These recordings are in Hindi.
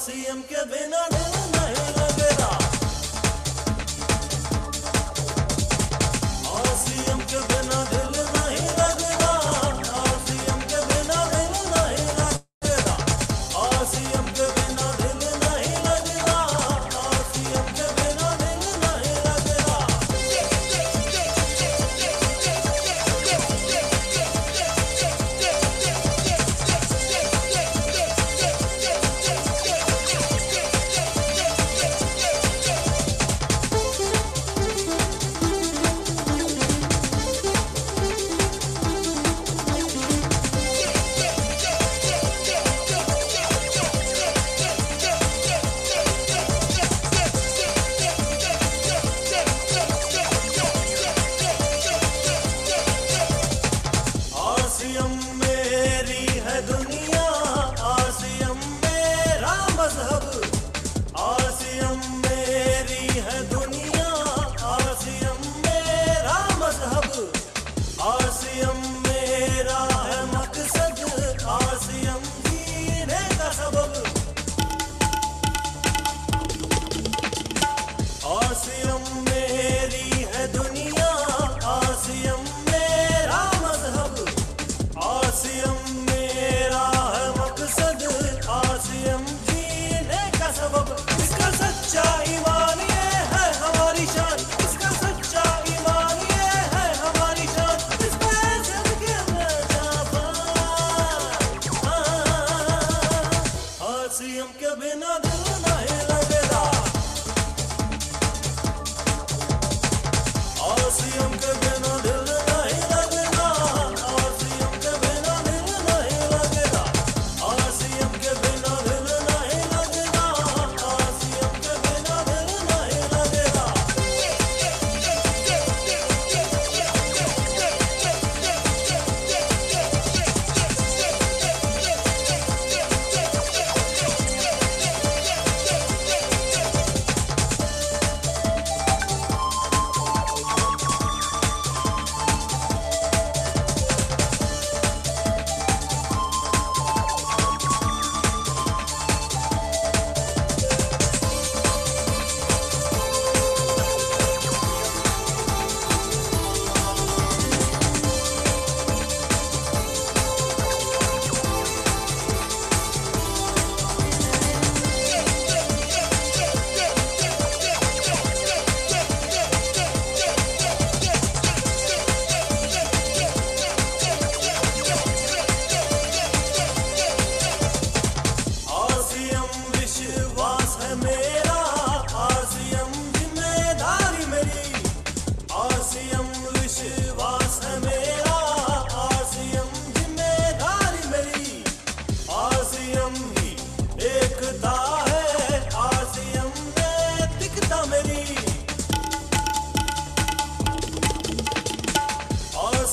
सीएम के बिना दिल नहीं लगेगा। सीएम के बिना दिल नहीं लगेगा। सीएम के बिना दिल नहीं लगेगा। सीएम के बिना दिल नहीं लगेगा। सीएम के बिना दिल नहीं लगेगा। सीएम मेरी है दुनिया, सीएम मेरा मजहब। सीएम मेरी है दुनिया, सीएम मेरा मजहब। सीएम मेरा है मकसद, सीएम जीने का सबब। सीएम मेरी है दुनिया, सीएम मेरा मजहब। सीएम मेरा है मकसद, सीएम जीने का सबब। इसका सच्चा ईमान ये है हमारी शान, इसका सच्चा ईमान ये है हमारी शान। इस पे सदके में जाबान। सीएम के बिना दिल नहीं लगेगा। सीएम के बिना दिल नहीं लगेगा। सीएम के बिना दिल नहीं लगेगा। सीएम के बिना दिल नहीं लगेगा। सीएम के बिना दिल नहीं लगेगा। सीएम विश्वास है मेरा, सीएम जिम्मेदारी मेरी। सीएम विश्वास है मेरा, सीएम जिम्मेदारी मेरी। सीएम ही एकता है, सीएम नैतिकता मेरी।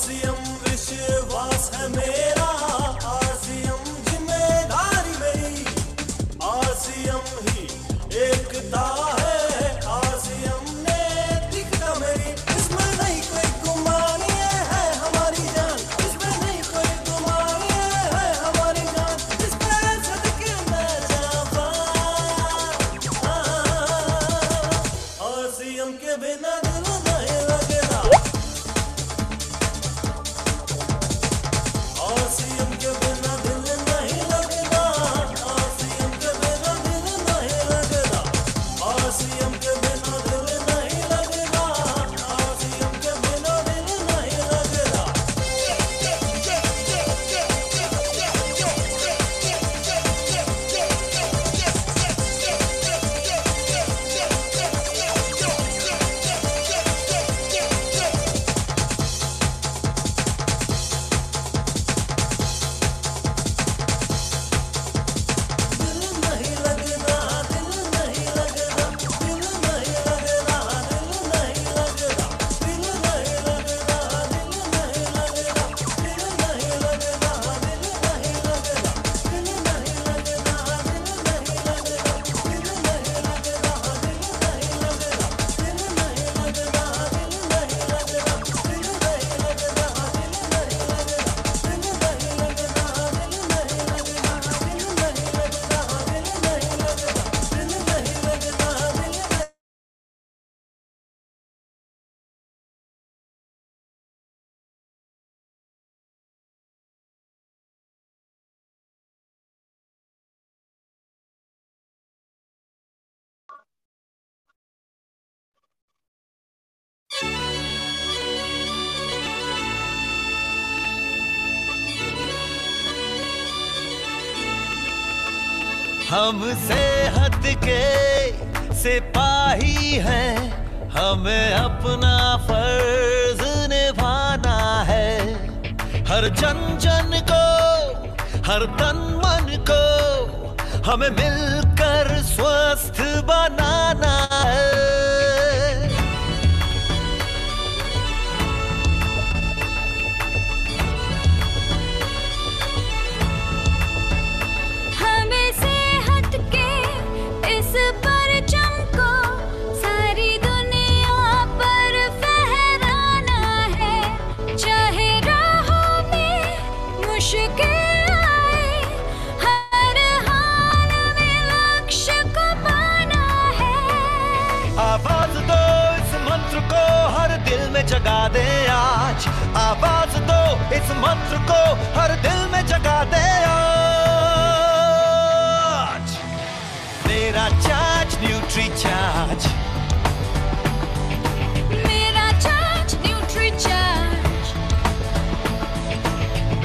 सीएम विश्वास है मेरा, सीएम जिम्मेदारी मेरी। सीएम ही एकता है, सीएम नैतिकता मेरी। इसमें नहीं कोई गुमान, ये है हमारी जान। इसमें नहीं कोई गुमान, ये है हमारी जान। इस पे सदके में जाबान। सीएम के बिना दिल नहीं लगेगा। सीएम के बिना दिल नहीं लगेगा। सीएम के बिना दिल नहीं लगेगा। हमसे हट के सिपाही हैं, हमें अपना फर्ज निभाना है। हर जन जन को, हर तन मन को हमें मिलकर स्वस्थ बनाना है। हमें सेहत के इस परचम को सारी दुनिया पर फहराना है। चाहे राहों में मुश्किल आए, हर हाल में लक्ष्य को पाना है। आवाज दो इस मंत्र को हर दिल में जगा दे आज। आवाज दो इस मंत्र को हर दिल में जगा दे आज। मेरा चार्ज न्यूट्री चार्ज, मेरा चार्ज न्यूट्री चार्ज,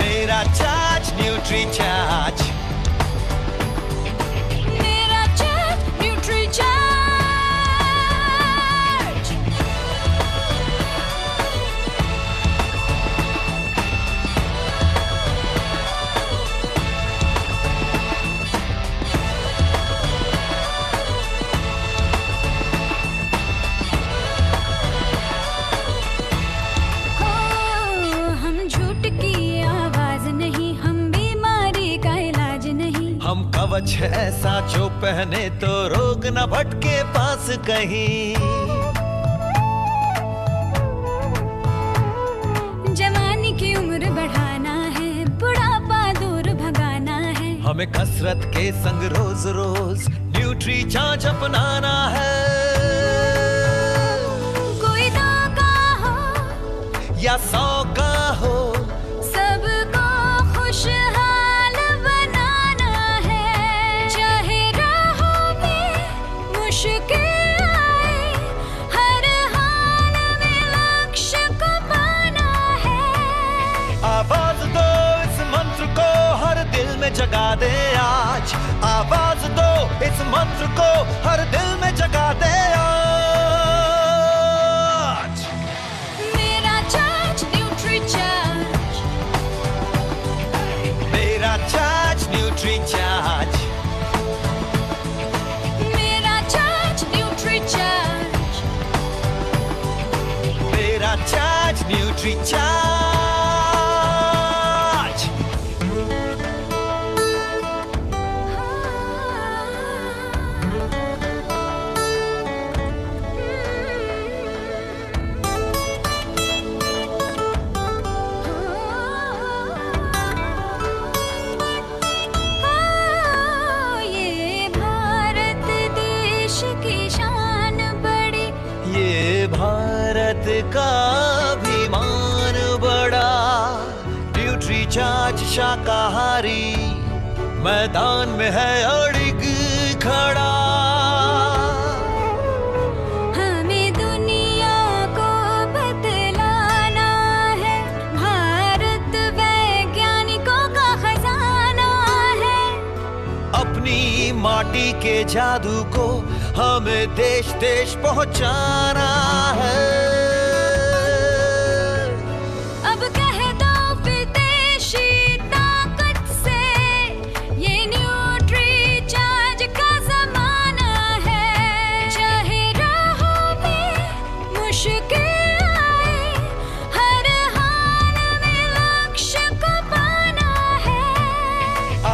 मेरा चार्ज न्यूट्री चार्ज, मेरा चार्ज न्यूट्री चार्ज। हम झूठ की आवाज नहीं, हम बीमारी का इलाज नहीं। हम कवच है ऐसा जो पहने तो रोग न भटके पास कहीं। जवानी की उम्र बढ़ाना है, बुढ़ापा दूर भगाना है। हमें कसरत के संग रोज रोज न्यूट्री चार्ज अपनाना है। कोई 2 का हो या 100 का हो, सबको खुशहाल बनाना है। चाहे राहों में मुश्किल आए, हर हाल में लक्ष्य को पाना है। आवाज दो इस मंत्र को हर दिल में जगा दे आज। आवाज दो इस मंत्र को हर दिल में जगा दे आज। मेरा चार्ज न्यूट्री चार्ज, मेरा चार्ज न्यूट्री चार्ज, मेरा चार्ज न्यूट्री चार्ज, मेरा चार्ज न्यूट्री चार्ज। ये भारत देश की शान बड़ी, ये भारत का अभिमान बड़ा। न्यूट्री चार्ज शाकाहारी मैदान में है अड़िग खड़ा। हमें दुनिया को बतलाना है, भारत वैज्ञानिकों का खजाना है। अपनी माटी के जादू को हमें देश देश पहुंचाना है। अब कह दो विदेशी ताकत से, ये न्यूट्री चार्ज का जमाना है। चाहे राहों में मुश्किल आए, हर हाल में लक्ष्य को पाना है।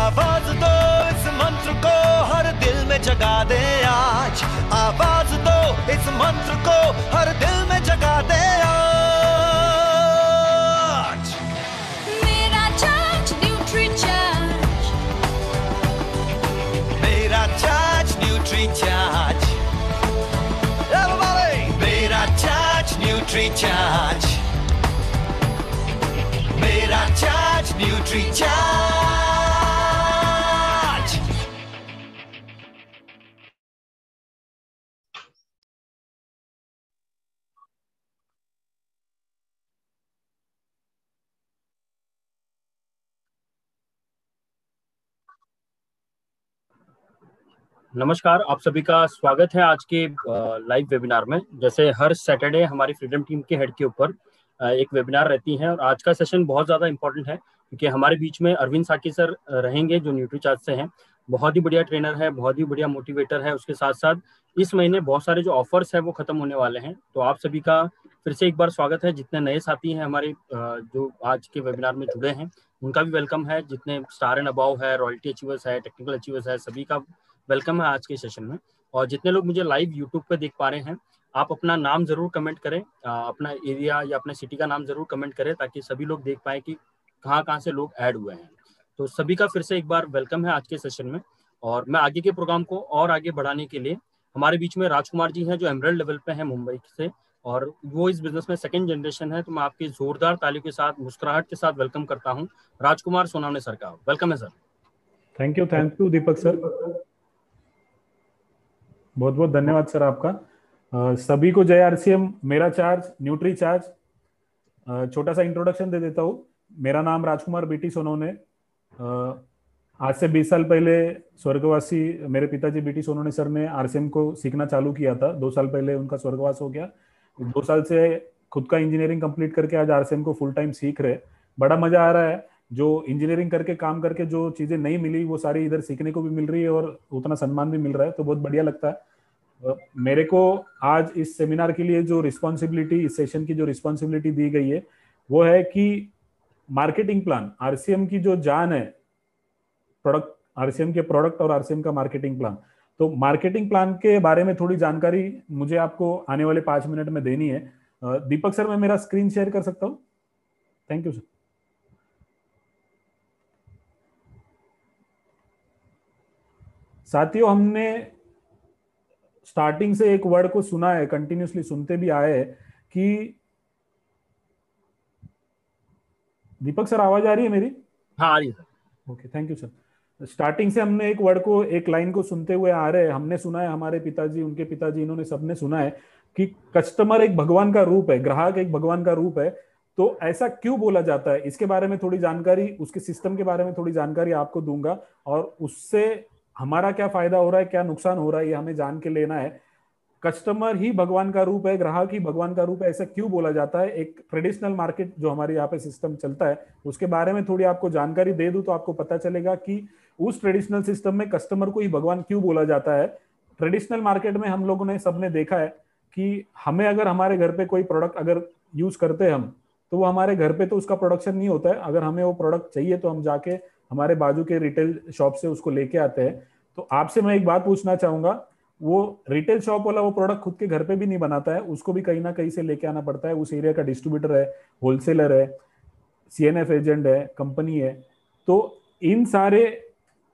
आवाज दो इस मंत्र को हर दिल में जगा दे आज। आवाज दो इस मंत्र को हर दिल में जगा दे आज। मेरा चार्ज न्यूट्री चार्ज, मेरा चार्ज न्यूट्री चार्ज, Everybody! मेरा चार्ज न्यूट्री चार्ज, मेरा चार्ज न्यूट्री चार्ज। नमस्कार, आप सभी का स्वागत है आज के लाइव वेबिनार में। जैसे हर सैटरडे हमारी फ्रीडम टीम के हेड के ऊपर एक वेबिनार रहती है और आज का सेशन बहुत ज़्यादा इंपॉर्टेंट है क्योंकि हमारे बीच में अरविंद साकी सर रहेंगे जो न्यूट्रीचार्ज से हैं। बहुत ही बढ़िया ट्रेनर है, बहुत ही बढ़िया मोटिवेटर है। उसके साथ साथ इस महीने बहुत सारे जो ऑफर्स हैं वो खत्म होने वाले हैं। तो आप सभी का फिर से एक बार स्वागत है। जितने नए साथी हैं हमारे जो आज के वेबिनार में जुड़े हैं उनका भी वेलकम है। जितने स्टार एंड अबव है, रॉयल्टी अचीवर्स है, टेक्निकल अचीवर्स है, सभी का वेलकम है आज के सेशन में। और जितने लोग मुझे लाइव यूट्यूब पे देख पा रहे हैं, आप अपना नाम जरूर कमेंट करें, अपना एरिया या अपने सिटी का नाम जरूर कमेंट करें ताकि सभी लोग देख पाए कि कहाँ से लोग ऐड हुए हैं। तो सभी का फिर से एक बार वेलकम है आज के सेशन में। और मैं आगे के प्रोग्राम को और आगे बढ़ाने के लिए हमारे बीच में राजकुमार जी हैं जो एमरल्ड लेवल पे हैं मुंबई से, और वो इस बिजनेस में सेकंड जनरेशन है। तो मैं आपकी जोरदार तालियों के साथ, मुस्कुराहट के साथ वेलकम करता हूँ राजकुमार सोनावने सर का। वेलकम है sir. Thank you Deepak sir, बहुत बहुत धन्यवाद सर आपका। सभी को जय आरसीएम, मेरा चार्ज, न्यूट्री चार्ज। छोटा सा इंट्रोडक्शन दे देता हूँ। मेरा नाम राजकुमार बीटी सोनवने। आज से 20 साल पहले स्वर्गवासी मेरे पिताजी बीटी सोनवने सर ने आरसीएम को सीखना चालू किया था। 2 साल पहले उनका स्वर्गवास हो गया। 2 साल से खुद का इंजीनियरिंग कंप्लीट करके आज आरसीएम को फुल टाइम सीख रहे। बड़ा मजा आ रहा है। जो इंजीनियरिंग करके काम करके जो चीजें नहीं मिली वो सारी इधर सीखने को भी मिल रही है और उतना सम्मान भी मिल रहा है, तो बहुत बढ़िया लगता है। मेरे को आज इस सेमिनार के लिए जो रिस्पॉन्सिबिलिटी, इस सेशन की जो रिस्पॉन्सिबिलिटी दी गई है वो है कि मार्केटिंग प्लान, आरसीएम की जो जान है, प्रोडक्ट, आरसीएम के प्रोडक्ट और आरसीएम का मार्केटिंग प्लान। तो मार्केटिंग प्लान के बारे में थोड़ी जानकारी मुझे आपको आने वाले 5 मिनट में देनी है। दीपक सर, मैं मेरा स्क्रीन शेयर कर सकता हूँ? Thank you sir. साथियों, हमने स्टार्टिंग से एक वर्ड को सुना है, कंटिन्यूसली सुनते भी आए हैं कि दीपक सर, आवाज आ रही है मेरी? हाँ, आ रही है। Okay, thank you sir. Starting से हमने एक वर्ड को, एक लाइन को सुनते हुए आ रहे हैं। हमने सुना है, हमारे पिताजी, उनके पिताजी, इन्होंने सबने सुना है कि कस्टमर एक भगवान का रूप है, ग्राहक एक भगवान का रूप है। तो ऐसा क्यों बोला जाता है, इसके बारे में थोड़ी जानकारी, उसके सिस्टम के बारे में थोड़ी जानकारी आपको दूंगा और उससे हमारा क्या फायदा हो रहा है, क्या नुकसान हो रहा है, ये हमें जान के लेना है। कस्टमर ही भगवान का रूप है, ग्राहक ही भगवान का रूप है, ऐसा क्यों बोला जाता है? एक ट्रेडिशनल मार्केट जो हमारे यहाँ पे सिस्टम चलता है उसके बारे में थोड़ी आपको जानकारी दे दूं तो आपको पता चलेगा कि उस ट्रेडिशनल सिस्टम में कस्टमर को ही भगवान क्यों बोला जाता है। ट्रेडिशनल मार्केट में हम लोगों ने, सबने देखा है कि हमें अगर हमारे घर पे कोई प्रोडक्ट अगर यूज करते हैं हम, तो वो हमारे घर पे तो उसका प्रोडक्शन नहीं होता है। अगर हमें वो प्रोडक्ट चाहिए तो हम जाके हमारे बाजू के रिटेल शॉप से उसको लेके आते हैं। तो आपसे मैं एक बात पूछना चाहूंगा, वो रिटेल शॉप वाला वो प्रोडक्ट खुद के घर पे भी नहीं बनाता है, उसको भी कहीं ना कहीं से लेके आना पड़ता है। उस एरिया का डिस्ट्रीब्यूटर है, होलसेलर है, सीएनएफ एजेंट है, कंपनी है। तो इन सारे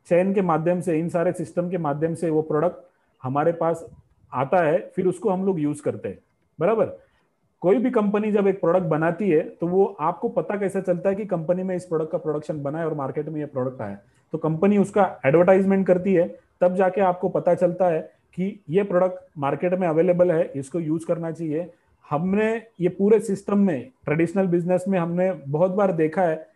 चैन के माध्यम से, इन सारे सिस्टम के माध्यम से वो प्रोडक्ट हमारे पास आता है, फिर उसको हम लोग यूज करते हैं। बराबर? कोई भी कंपनी जब एक प्रोडक्ट बनाती है तो वो आपको पता कैसे चलता है कि कंपनी में इस प्रोडक्ट का प्रोडक्शन बना है और मार्केट में ये प्रोडक्ट आया? तो कंपनी उसका एडवर्टाइजमेंट करती है, तब जाके आपको पता चलता है कि ये प्रोडक्ट मार्केट में अवेलेबल है, इसको यूज करना चाहिए। हमने ये पूरे सिस्टम में, ट्रेडिशनल बिजनेस में हमने बहुत बार देखा है,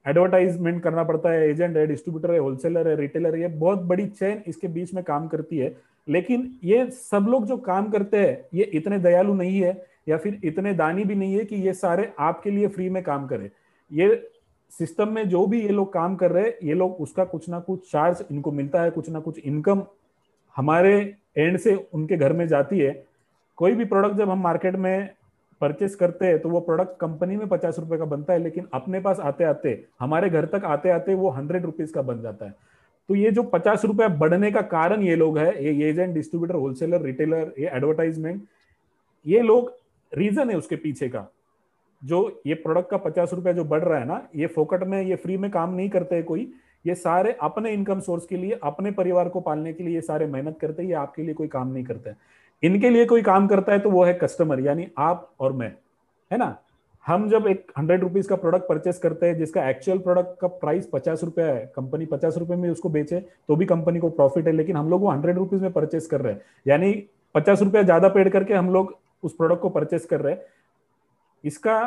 एडवर्टाइजमेंट करना पड़ता है, एजेंट है, डिस्ट्रीब्यूटर है, होलसेलर है, रिटेलर है, ये बहुत बड़ी चेन इसके बीच में काम करती है। लेकिन ये सब लोग जो काम करते हैं ये इतने दयालु नहीं है या फिर इतने दानी भी नहीं है कि ये सारे आपके लिए फ्री में काम करें। ये सिस्टम में जो भी ये लोग काम कर रहे हैं, ये लोग उसका कुछ ना कुछ चार्ज इनको मिलता है, कुछ ना कुछ इनकम हमारे एंड से उनके घर में जाती है। कोई भी प्रोडक्ट जब हम मार्केट में परचेस करते हैं तो वो प्रोडक्ट कंपनी में 50 रुपए का बनता है, लेकिन अपने पास आते आते, हमारे घर तक आते आते वो 100 रुपीज का बन जाता है। तो ये जो 50 रुपया बढ़ने का कारण ये लोग है, ये एजेंट, डिस्ट्रीब्यूटर, होलसेलर, रिटेलर, ये एडवर्टाइजमेंट, ये लोग रीजन है उसके पीछे का। जो ये प्रोडक्ट का 50 रुपया जो बढ़ रहा है ना, ये फोकट में, ये फ्री में काम नहीं करते कोई। ये सारे अपने इनकम सोर्स के लिए, अपने परिवार को पालने के लिए ये सारे मेहनत करते हैं। ये आपके लिए कोई काम नहीं करते। इनके लिए कोई काम करता है तो वो है कस्टमर, यानी आप और मैं, है ना। हम जब एक 100 रुपीज का प्रोडक्ट परचेस करते हैं जिसका एक्चुअल प्रोडक्ट का प्राइस 50 रुपया है, कंपनी 50 रुपए में उसको बेचे तो भी कंपनी को प्रॉफिट है, लेकिन हम लोग वो 100 रुपीज में परचेस कर रहे हैं, यानी 50 रुपया ज्यादा पेड करके हम लोग उस प्रोडक्ट को परचेस कर रहे हैं। इसका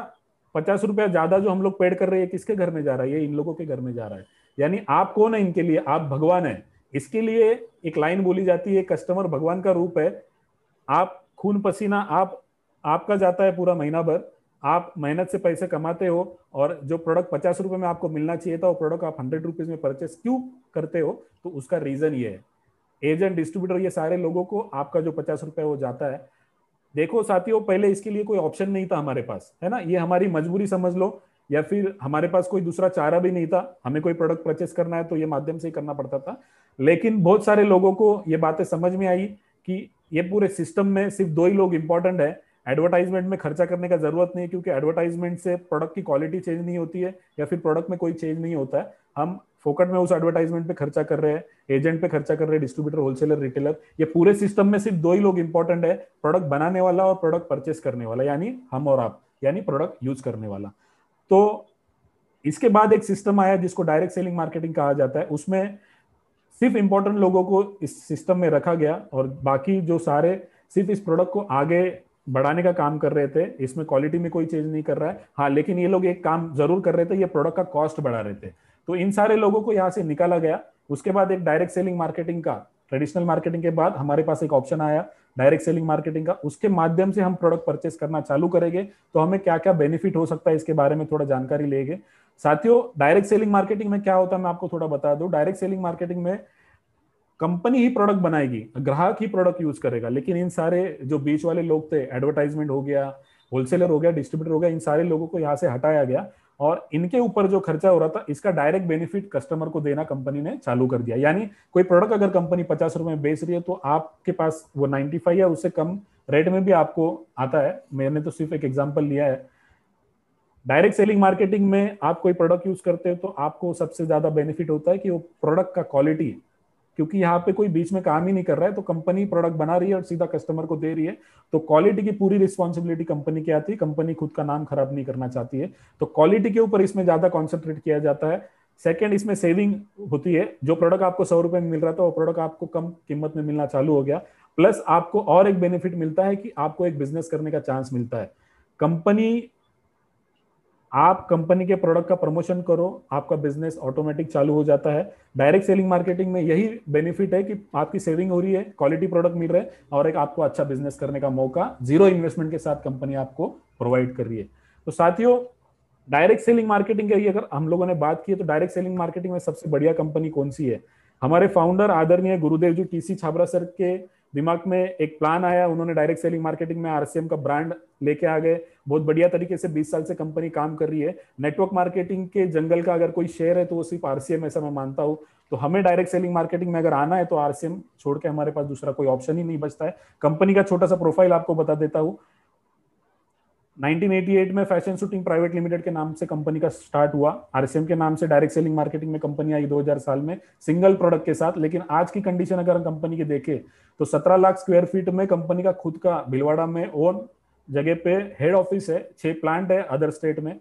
50 रुपया ज्यादा जो हम लोग पेड कर रहे हैं, किसके घर में जा रहा है? ये इन लोगों के घर में जा रहा है। यानी आप कौन है इनके लिए? आप भगवान है। इसके लिए एक लाइन बोली जाती है, कस्टमर भगवान का रूप है। आप खून पसीना आपका जाता है पूरा महीना भर, आप मेहनत से पैसे कमाते हो, और जो प्रोडक्ट 50 रुपए में आपको मिलना चाहिए था वो प्रोडक्ट आप 100 रुपीज में परचेस क्यों करते हो? तो उसका रीजन ये है, एजेंट, डिस्ट्रीब्यूटर, ये सारे लोगों को आपका जो 50 रुपए वो जाता है। देखो साथियों, पहले इसके लिए कोई ऑप्शन नहीं था हमारे पास, है ना, ये हमारी मजबूरी समझ लो, या फिर हमारे पास कोई दूसरा चारा भी नहीं था। हमें कोई प्रोडक्ट परचेस करना है तो ये माध्यम से ही करना पड़ता था। लेकिन बहुत सारे लोगों को ये बातें समझ में आई कि ये पूरे सिस्टम में सिर्फ दो ही लोग इंपॉर्टेंट है, एडवर्टाइजमेंट में खर्चा करने का जरूरत नहीं है, क्योंकि एडवर्टाइजमेंट से प्रोडक्ट की क्वालिटी चेंज नहीं होती है, या फिर प्रोडक्ट में कोई चेंज नहीं होता है। हम फोकट में उस एडवर्टाइजमेंट पे खर्चा कर रहे हैं, एजेंट पे खर्चा कर रहे हैं, डिस्ट्रीब्यूटर, होलसेलर, रिटेलर, ये पूरे सिस्टम में सिर्फ दो ही लोग इंपॉर्टेंट है, प्रोडक्ट बनाने वाला और प्रोडक्ट परचेस करने वाला, यानी हम और आप, यानी प्रोडक्ट यूज करने वाला। तो इसके बाद एक सिस्टम आया जिसको डायरेक्ट सेलिंग मार्केटिंग कहा जाता है। उसमें सिर्फ इंपॉर्टेंट लोगों को इस सिस्टम में रखा गया, और बाकी जो सारे सिर्फ इस प्रोडक्ट को आगे बढ़ाने का काम कर रहे थे। इसमें क्वालिटी में कोई चेंज नहीं कर रहा है, हाँ, लेकिन ये लोग एक काम जरूर कर रहे थे, ये प्रोडक्ट का कॉस्ट बढ़ा रहे थे। तो इन सारे लोगों को यहाँ से निकाला गया। उसके बाद एक डायरेक्ट सेलिंग मार्केटिंग का, ट्रेडिशनल मार्केटिंग के बाद हमारे पास एक ऑप्शन आया डायरेक्ट सेलिंग मार्केटिंग का। उसके माध्यम से हम प्रोडक्ट परचेस करना चालू करेंगे, तो हमें क्या क्या बेनिफिट हो सकता है इसके बारे में थोड़ा जानकारी लेंगे। साथियों, डायरेक्ट सेलिंग मार्केटिंग में क्या होता है मैं आपको थोड़ा बता दूं। डायरेक्ट सेलिंग मार्केटिंग में कंपनी ही प्रोडक्ट बनाएगी, ग्राहक ही प्रोडक्ट यूज करेगा, लेकिन इन सारे जो बीच वाले लोग थे, एडवर्टाइजमेंट हो गया, होलसेलर हो गया, डिस्ट्रीब्यूटर हो गया, इन सारे लोगों को यहाँ से हटाया गया, और इनके ऊपर जो खर्चा हो रहा था इसका डायरेक्ट बेनिफिट कस्टमर को देना कंपनी ने चालू कर दिया। यानी कोई प्रोडक्ट अगर कंपनी 50 रुपए में बेच रही है तो आपके पास वो 95 या उससे कम रेट में भी आपको आता है। मैंने तो सिर्फ एक एग्जांपल लिया है। डायरेक्ट सेलिंग मार्केटिंग में आप कोई प्रोडक्ट यूज करते हो तो आपको सबसे ज्यादा बेनिफिट होता है कि वो प्रोडक्ट का क्वालिटी, क्योंकि यहाँ पे कोई बीच में काम ही नहीं कर रहा है, तो कंपनी प्रोडक्ट बना रही है और सीधा कस्टमर को दे रही है, तो क्वालिटी की पूरी रिस्पॉन्सिबिलिटी कंपनी की आती है। कंपनी खुद का नाम खराब नहीं करना चाहती है, तो क्वालिटी के ऊपर इसमें ज्यादा कॉन्सेंट्रेट किया जाता है। सेकंड, इसमें सेविंग होती है। जो प्रोडक्ट आपको 100 रुपए में मिल रहा था वो प्रोडक्ट आपको कम कीमत में मिलना चालू हो गया। प्लस आपको और एक बेनिफिट मिलता है कि आपको एक बिजनेस करने का चांस मिलता है। आप कंपनी के प्रोडक्ट का प्रमोशन करो, आपका बिजनेस ऑटोमेटिक चालू हो जाता है। डायरेक्ट सेलिंग मार्केटिंग में यही बेनिफिट है कि आपकी सेविंग हो रही है, क्वालिटी प्रोडक्ट मिल रहा है, और एक आपको अच्छा बिजनेस करने का मौका जीरो इन्वेस्टमेंट के साथ कंपनी आपको प्रोवाइड कर रही है। तो साथियों, डायरेक्ट सेलिंग मार्केटिंग की अगर हम लोगों ने बात की तो डायरेक्ट सेलिंग मार्केटिंग में सबसे बढ़िया कंपनी कौन सी है? हमारे फाउंडर आदरणीय गुरुदेव जी टीसी छाबड़ा सर के दिमाग में एक प्लान आया। उन्होंने डायरेक्ट सेलिंग मार्केटिंग में आरसीएम का ब्रांड लेके आ गए। बहुत बढ़िया तरीके से 20 साल से कंपनी काम कर रही है। नेटवर्क मार्केटिंग के जंगल का अगर कोई शेयर है तो वो सिर्फ आरसीएम, ऐसा मैं मानता हूं। तो हमें डायरेक्ट सेलिंग मार्केटिंग में अगर आना है तो आरसीएम छोड़ के हमारे पास दूसरा कोई ऑप्शन ही नहीं बचता है। कंपनी का छोटा सा प्रोफाइल आपको बता देता हूं। 1988 में फैशन शूटिंग प्राइवेट लिमिटेड के नाम से कंपनी का स्टार्ट हुआ। आरसीएम के नाम से डायरेक्ट सेलिंग मार्केटिंग में कंपनी आई 2000 साल में सिंगल प्रोडक्ट के साथ। लेकिन आज की कंडीशन अगर हम कंपनी की देखें तो 17 लाख स्क्वायर फीट में कंपनी का खुद का भिलवाड़ा में ओन जगह पे हेड ऑफिस है, 6 प्लांट है अदर स्टेट में,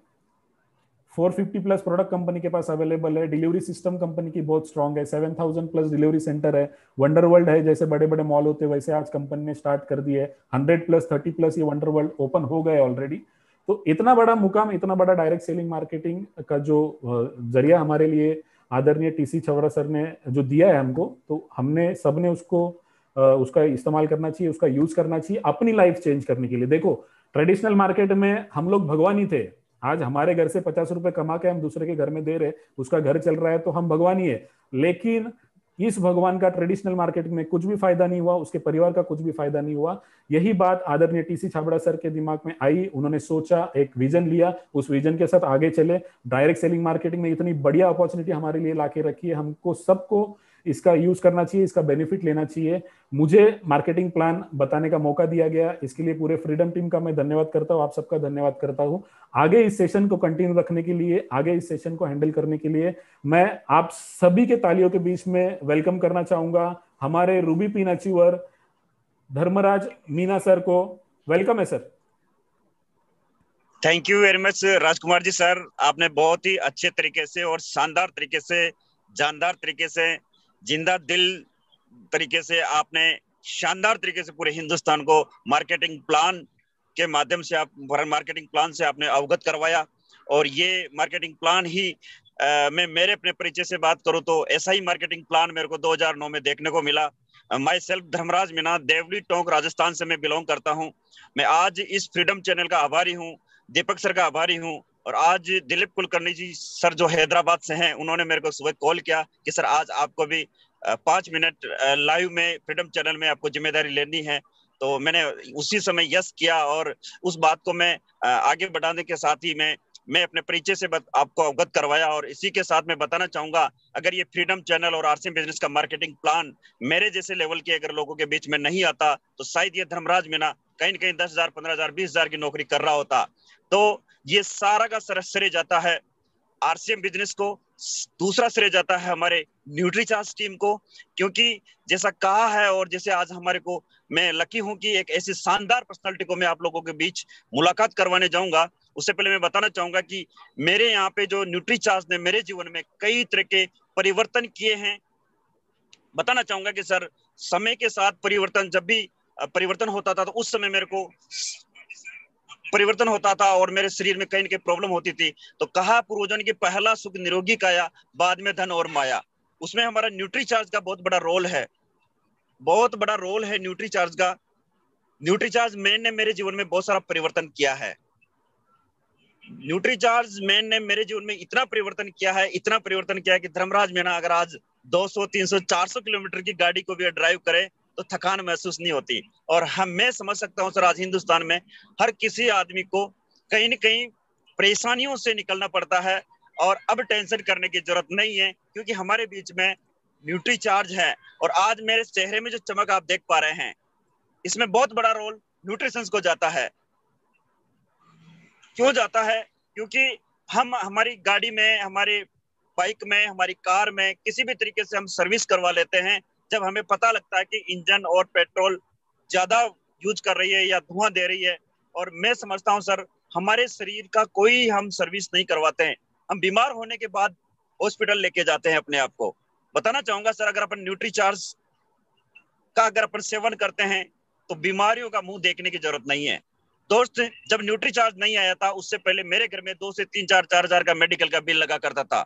450 प्लस प्रोडक्ट कंपनी के पास अवेलेबल है। डिलीवरी सिस्टम कंपनी की बहुत स्ट्रांग है, 7000 प्लस डिलीवरी सेंटर है। वंडर वर्ल्ड है, जैसे बड़े बड़े मॉल होते हैं वैसे आज कंपनी ने स्टार्ट कर दी है। 100 प्लस 30 प्लस ये वंडर वर्ल्ड ओपन हो गए ऑलरेडी। तो इतना बड़ा मुकाम, इतना बड़ा डायरेक्ट सेलिंग मार्केटिंग का जो जरिया हमारे लिए आदरणीय टीसी छाबड़ा सर ने जो दिया है हमको, तो हमने सबने उसका इस्तेमाल करना चाहिए, उसका यूज करना चाहिए अपनी लाइफ चेंज करने के लिए। देखो, ट्रेडिशनल मार्केट में हम लोग भगवान ही थे। आज हमारे घर से 50 रुपए कमा के हम दूसरे के घर में दे रहे, उसका घर चल रहा है तो हम भगवान ही है। लेकिन इस भगवान का ट्रेडिशनल मार्केटिंग में कुछ भी फायदा नहीं हुआ, उसके परिवार का कुछ भी फायदा नहीं हुआ। यही बात आदरणीय टीसी छाबड़ा सर के दिमाग में आई। उन्होंने सोचा, एक विजन लिया, उस विजन के साथ आगे चले। डायरेक्ट सेलिंग मार्केटिंग में इतनी बढ़िया अपॉर्चुनिटी हमारे लिए लाके रखी है, हमको सबको इसका यूज करना चाहिए, इसका बेनिफिट लेना चाहिए। मुझे मार्केटिंग प्लान बताने का मौका दिया गया, इसके लिए पूरे फ्रीडम टीम का मैं धन्यवाद करता हूं, आप सबका धन्यवाद करता हूं। आगे इस सेशन को कंटिन्यू रखने के लिए, आगे इस सेशन को हैंडल करने के लिए मैं आप सभी के तालियों के बीच में वेलकम करना चाहूंगा हमारे ruby pin achiever Dharmraj Meena sir को। वेलकम है sir. Thank you very much Rajkumar ji sir, आपने बहुत ही अच्छे तरीके से और शानदार तरीके से, जानदार तरीके से, जिंदा दिल तरीके से आपने शानदार तरीके से पूरे हिंदुस्तान को मार्केटिंग प्लान के माध्यम से, आप मार्केटिंग प्लान से आपने अवगत करवाया। और ये मार्केटिंग प्लान ही मैं मेरे अपने परिचय से बात करूं तो ऐसा ही मार्केटिंग प्लान मेरे को 2009 में देखने को मिला। माई सेल्फ धर्मराज मीना, देवली टोंक, राजस्थान से मैं बिलोंग करता हूं। मैं आज इस फ्रीडम चैनल का आभारी हूं, दीपक सर का आभारी हूं। और आज दिलीप कुलकर्णी जी सर जो हैदराबाद से हैं, उन्होंने मेरे को सुबह कॉल किया कि सर आज आपको भी 5 मिनट लाइव में फ्रीडम चैनल में आपको जिम्मेदारी लेनी है। तो मैंने उसी समय यस किया और उस बात को मैं आगे बढ़ाने के साथ ही मैं अपने परिचय से आपको अवगत करवाया। और इसी के साथ मैं बताना चाहूंगा, अगर ये फ्रीडम चैनल और आरसीएम बिजनेस का मार्केटिंग प्लान मेरे जैसे लेवल के अगर लोगों के बीच में नहीं आता तो शायद ये धर्मराज मीना कहीं न कहीं 10,000, 15,000, 20,000 की नौकरी कर रहा होता। तो ये सारा का श्रेय जाता है आरसीएम बिजनेस को, दूसरा श्रेय जाता है हमारे न्यूट्रीचार्ज टीम को, क्योंकि जैसा कहा है और जैसे आज हमारे को, मैं लकी हूं कि एक ऐसी शानदार पर्सनालिटी को मैं आप लोगों के बीच मुलाकात करवाने जाऊंगा। उससे पहले मैं बताना चाहूंगा कि मेरे यहाँ पे जो न्यूट्रीचार्ज ने मेरे जीवन में कई तरह के परिवर्तन किए हैं। बताना चाहूंगा कि सर समय के साथ परिवर्तन, जब भी परिवर्तन होता था तो उस समय मेरे को परिवर्तन होता था और मेरे शरीर में कहीं न कहीं प्रॉब्लम होती थी। तो कहा पूर्वजों की पहला सुख निरोगी काया, बाद में धन और माया। उसमें हमारा न्यूट्रीचार्ज का बहुत बड़ा रोल है, बहुत बड़ा रोल है न्यूट्रीचार्ज का। न्यूट्रीचार्ज मैन ने मेरे जीवन में बहुत सारा परिवर्तन किया है। न्यूट्रीचार्ज मैन ने मेरे जीवन में इतना परिवर्तन किया है, इतना परिवर्तन किया है कि धर्मराज मीना अगर आज 200, 300, 400 किलोमीटर की गाड़ी को भी ड्राइव करे तो थकान महसूस नहीं होती। और मैं समझ सकता हूं सर, आज हिंदुस्तान में हर किसी आदमी को कहीं न कहीं परेशानियों से निकलना पड़ता है और अब टेंशन करने की जरूरत नहीं है, क्योंकि हमारे बीच में न्यूट्रीचार्ज है। और आज मेरे चेहरे में जो चमक आप देख पा रहे हैं, इसमें बहुत बड़ा रोल न्यूट्रिशंस को जाता है। क्यों जाता है? क्योंकि हम हमारी गाड़ी में, हमारी बाइक में, हमारी कार में किसी भी तरीके से हम सर्विस करवा लेते हैं जब हमें पता लगता है कि इंजन और पेट्रोल ज्यादा यूज कर रही है या धुआं दे रही है। और मैं समझता हूं सर, हमारे शरीर का कोई हम सर्विस नहीं करवाते हैं। हम बीमार होने के बाद हॉस्पिटल लेके जाते हैं अपने आप को। बताना चाहूंगा सर, अगर अपन न्यूट्रीचार्ज का अगर अपन सेवन करते हैं तो बीमारियों का मुंह देखने की जरूरत नहीं है। दोस्त, जब न्यूट्रीचार्ज नहीं आया था उससे पहले मेरे घर में 2 से 3, 4 हजार का मेडिकल का बिल लगा करता था।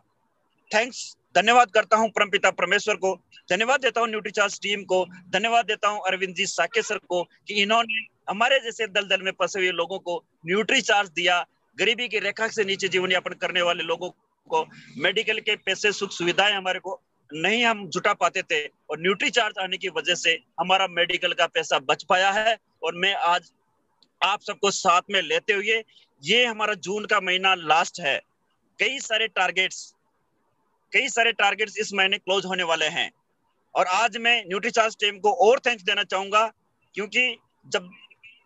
थैंक्स, धन्यवाद करता हूं परमपिता परमेश्वर को, धन्यवाद देता हूं न्यूट्रीचार्ज टीम को, धन्यवाद देता हूं अरविंद जी साके सर को कि इन्होंने हमारे जैसे दलदल में फंसे हुए लोगों को न्यूट्रीचार्ज दिया। गरीबी की रेखा से नीचे जीवन यापन करने वाले लोगों को मेडिकल के पैसे, सुख सुविधाएं हमारे को नहीं हम जुटा पाते थे, और न्यूट्रीचार्ज आने की वजह से हमारा मेडिकल का पैसा बच पाया है। और मैं आज आप सबको साथ में लेते हुए, ये हमारा जून का महीना लास्ट है, कई सारे टारगेट्स इस महीने क्लोज होने वाले हैं। और आज मैं न्यूट्रीचार्ज टीम को और थैंक्स देना चाहूंगा, क्योंकि जब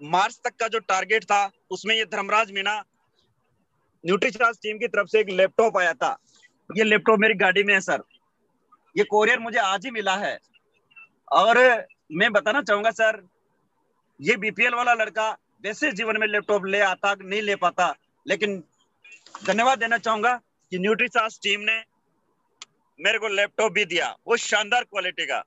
मार्च तक का जो टारगेट था उसमें ये धर्मराज मीना न्यूट्रीचार्ज टीम की तरफ से एक लैपटॉप आया था। ये लैपटॉप मेरी गाड़ी में है सर, ये कोरियर मुझे आज ही मिला है। और मैं बताना चाहूंगा सर, ये बीपीएल वाला लड़का वैसे जीवन में लैपटॉप ले आता नहीं ले पाता, लेकिन धन्यवाद देना चाहूंगा कि न्यूट्रीचार्ज टीम ने मेरे को लैपटॉप भी दिया, वो शानदार क्वालिटी का।